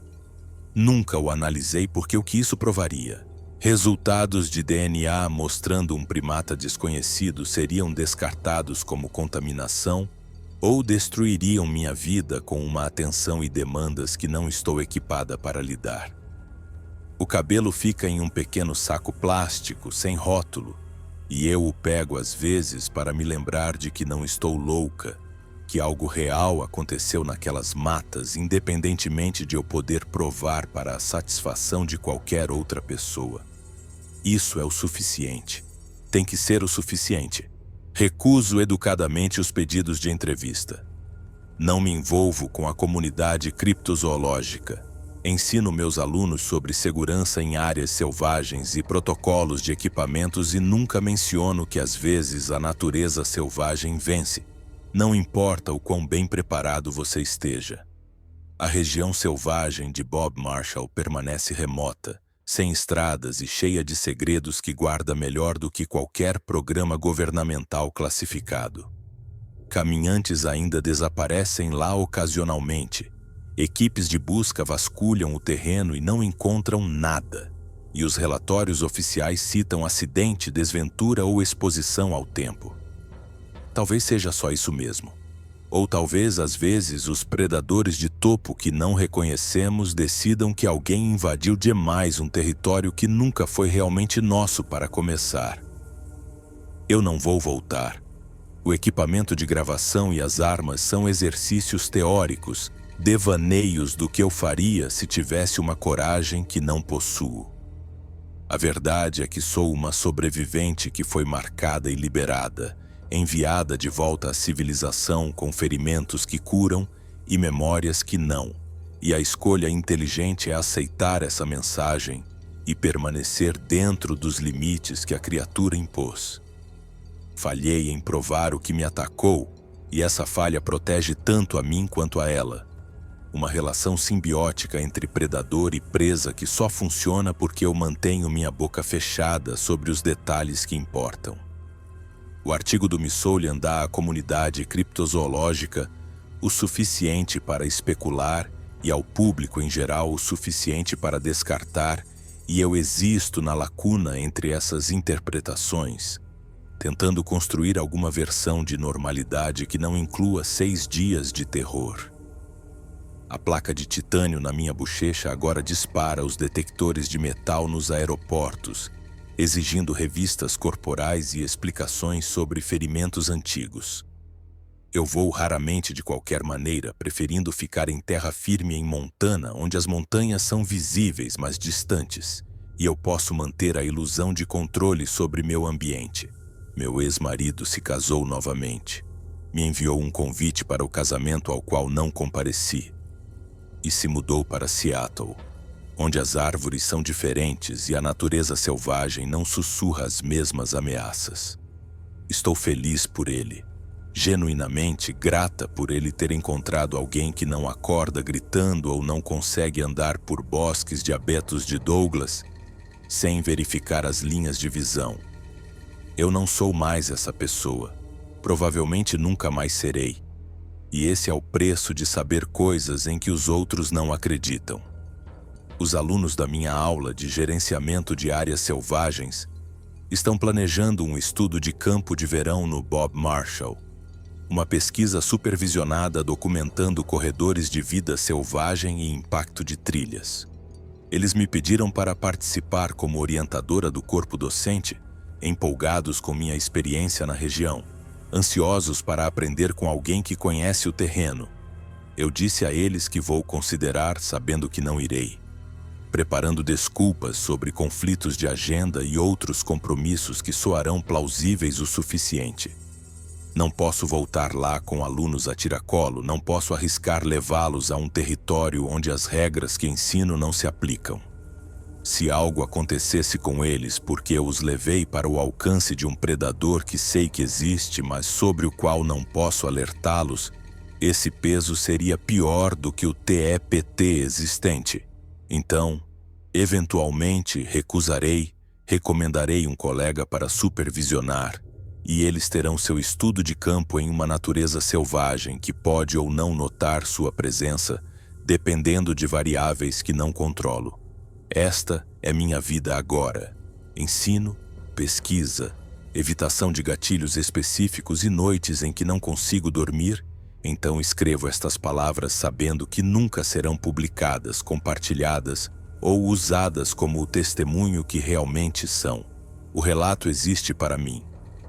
Nunca o analisei porque o que isso provaria? Resultados de DNA mostrando um primata desconhecido seriam descartados como contaminação ou destruiriam minha vida com uma atenção e demandas que não estou equipada para lidar. O cabelo fica em um pequeno saco plástico sem rótulo e eu o pego às vezes para me lembrar de que não estou louca, que algo real aconteceu naquelas matas, independentemente de eu poder provar para a satisfação de qualquer outra pessoa. Isso é o suficiente. Tem que ser o suficiente. Recuso educadamente os pedidos de entrevista. Não me envolvo com a comunidade criptozoológica. Ensino meus alunos sobre segurança em áreas selvagens e protocolos de equipamentos e nunca menciono que às vezes a natureza selvagem vence, Não importa o quão bem preparado você esteja. A região selvagem de Bob Marshall permanece remota, sem estradas e cheia de segredos que guarda melhor do que qualquer programa governamental classificado. Caminhantes ainda desaparecem lá ocasionalmente. Equipes de busca vasculham o terreno e não encontram nada. E os relatórios oficiais citam acidente, desventura ou exposição ao tempo. Talvez seja só isso mesmo. Ou talvez, às vezes, os predadores de topo que não reconhecemos decidam que alguém invadiu demais um território que nunca foi realmente nosso para começar. Eu não vou voltar. O equipamento de gravação e as armas são exercícios teóricos, devaneios do que eu faria se tivesse uma coragem que não possuo. A verdade é que sou uma sobrevivente que foi marcada e liberada, enviada de volta à civilização com ferimentos que curam e memórias que não. E a escolha inteligente é aceitar essa mensagem e permanecer dentro dos limites que a criatura impôs. Falhei em provar o que me atacou, e essa falha protege tanto a mim quanto a ela. Uma relação simbiótica entre predador e presa que só funciona porque eu mantenho minha boca fechada sobre os detalhes que importam. O artigo do Missoulian dá à comunidade criptozoológica o suficiente para especular e ao público em geral o suficiente para descartar, e eu existo na lacuna entre essas interpretações, tentando construir alguma versão de normalidade que não inclua 6 dias de terror. A placa de titânio na minha bochecha agora dispara os detectores de metal nos aeroportos, exigindo revistas corporais e explicações sobre ferimentos antigos. Eu voo raramente de qualquer maneira, preferindo ficar em terra firme em Montana, onde as montanhas são visíveis, mas distantes, e eu posso manter a ilusão de controle sobre meu ambiente. Meu ex-marido se casou novamente. Me enviou um convite para o casamento ao qual não compareci. E se mudou para Seattle, onde as árvores são diferentes e a natureza selvagem não sussurra as mesmas ameaças. Estou feliz por ele, genuinamente grata por ele ter encontrado alguém que não acorda gritando ou não consegue andar por bosques de abetos de Douglas sem verificar as linhas de visão. Eu não sou mais essa pessoa, provavelmente nunca mais serei. E esse é o preço de saber coisas em que os outros não acreditam. Os alunos da minha aula de gerenciamento de áreas selvagens estão planejando um estudo de campo de verão no Bob Marshall, uma pesquisa supervisionada documentando corredores de vida selvagem e impacto de trilhas. Eles me pediram para participar como orientadora do corpo docente, empolgados com minha experiência na região, ansiosos para aprender com alguém que conhece o terreno. Eu disse a eles que vou considerar, sabendo que não irei, preparando desculpas sobre conflitos de agenda e outros compromissos que soarão plausíveis o suficiente. Não posso voltar lá com alunos a tiracolo, não posso arriscar levá-los a um território onde as regras que ensino não se aplicam. Se algo acontecesse com eles porque eu os levei para o alcance de um predador que sei que existe, mas sobre o qual não posso alertá-los, esse peso seria pior do que o TEPT existente. Então, eventualmente, recomendarei um colega para supervisionar, e eles terão seu estudo de campo em uma natureza selvagem que pode ou não notar sua presença, dependendo de variáveis que não controlo. Esta é minha vida agora. Ensino, pesquisa, evitação de gatilhos específicos e noites em que não consigo dormir, então escrevo estas palavras sabendo que nunca serão publicadas, compartilhadas ou usadas como o testemunho que realmente são. O relato existe para mim,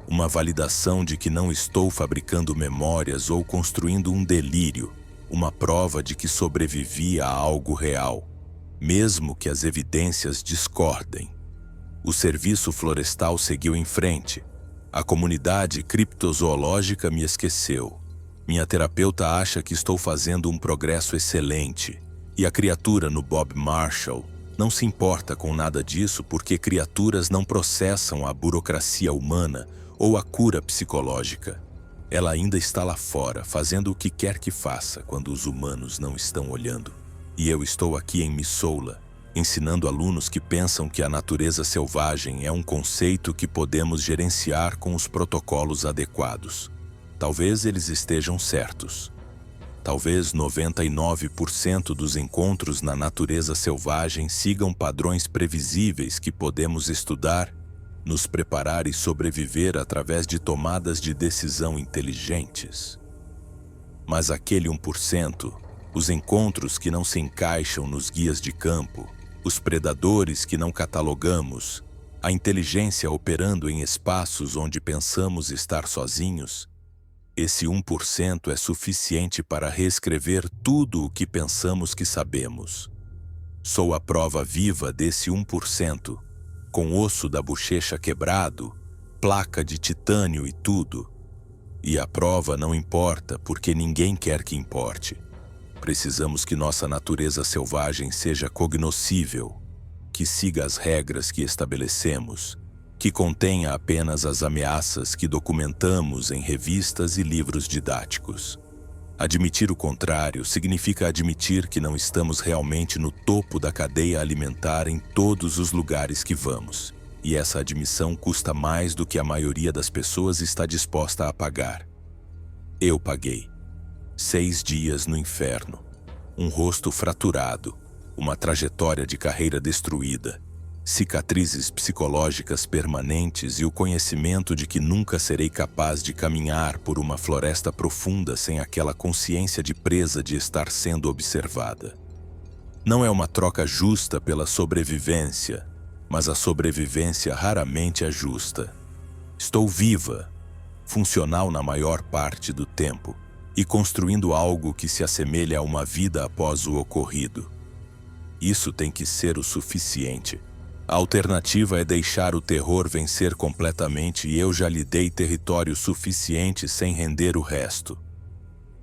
uma validação de que não estou fabricando memórias ou construindo um delírio, uma prova de que sobrevivi a algo real, mesmo que as evidências discordem. O serviço florestal seguiu em frente. A comunidade criptozoológica me esqueceu. Minha terapeuta acha que estou fazendo um progresso excelente. E a criatura no Bob Marshall não se importa com nada disso porque criaturas não processam a burocracia humana ou a cura psicológica. Ela ainda está lá fora, fazendo o que quer que faça quando os humanos não estão olhando. E eu estou aqui em Missoula, ensinando alunos que pensam que a natureza selvagem é um conceito que podemos gerenciar com os protocolos adequados. Talvez eles estejam certos. Talvez 99% dos encontros na natureza selvagem sigam padrões previsíveis que podemos estudar, nos preparar e sobreviver através de tomadas de decisão inteligentes. Mas aquele 1%, os encontros que não se encaixam nos guias de campo, os predadores que não catalogamos, a inteligência operando em espaços onde pensamos estar sozinhos, esse 1% é suficiente para reescrever tudo o que pensamos que sabemos. Sou a prova viva desse 1%, com osso da bochecha quebrado, placa de titânio e tudo. E a prova não importa porque ninguém quer que importe. Precisamos que nossa natureza selvagem seja cognoscível, que siga as regras que estabelecemos, que contenha apenas as ameaças que documentamos em revistas e livros didáticos. Admitir o contrário significa admitir que não estamos realmente no topo da cadeia alimentar em todos os lugares que vamos. E essa admissão custa mais do que a maioria das pessoas está disposta a pagar. Eu paguei. 6 dias no inferno, um rosto fraturado, uma trajetória de carreira destruída, cicatrizes psicológicas permanentes e o conhecimento de que nunca serei capaz de caminhar por uma floresta profunda sem aquela consciência de presa de estar sendo observada. Não é uma troca justa pela sobrevivência, mas a sobrevivência raramente é justa. Estou viva, funcional na maior parte do tempo, e construindo algo que se assemelha a uma vida após o ocorrido. Isso tem que ser o suficiente. A alternativa é deixar o terror vencer completamente e eu já lhe dei território suficiente sem render o resto.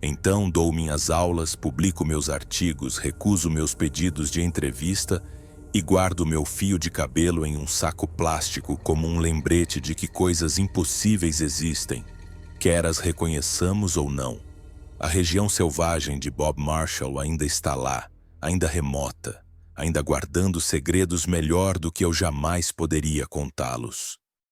Então dou minhas aulas, publico meus artigos, recuso meus pedidos de entrevista e guardo meu fio de cabelo em um saco plástico como um lembrete de que coisas impossíveis existem, quer as reconheçamos ou não. A região selvagem de Bob Marshall ainda está lá, ainda remota, ainda guardando segredos melhor do que eu jamais poderia contá-los.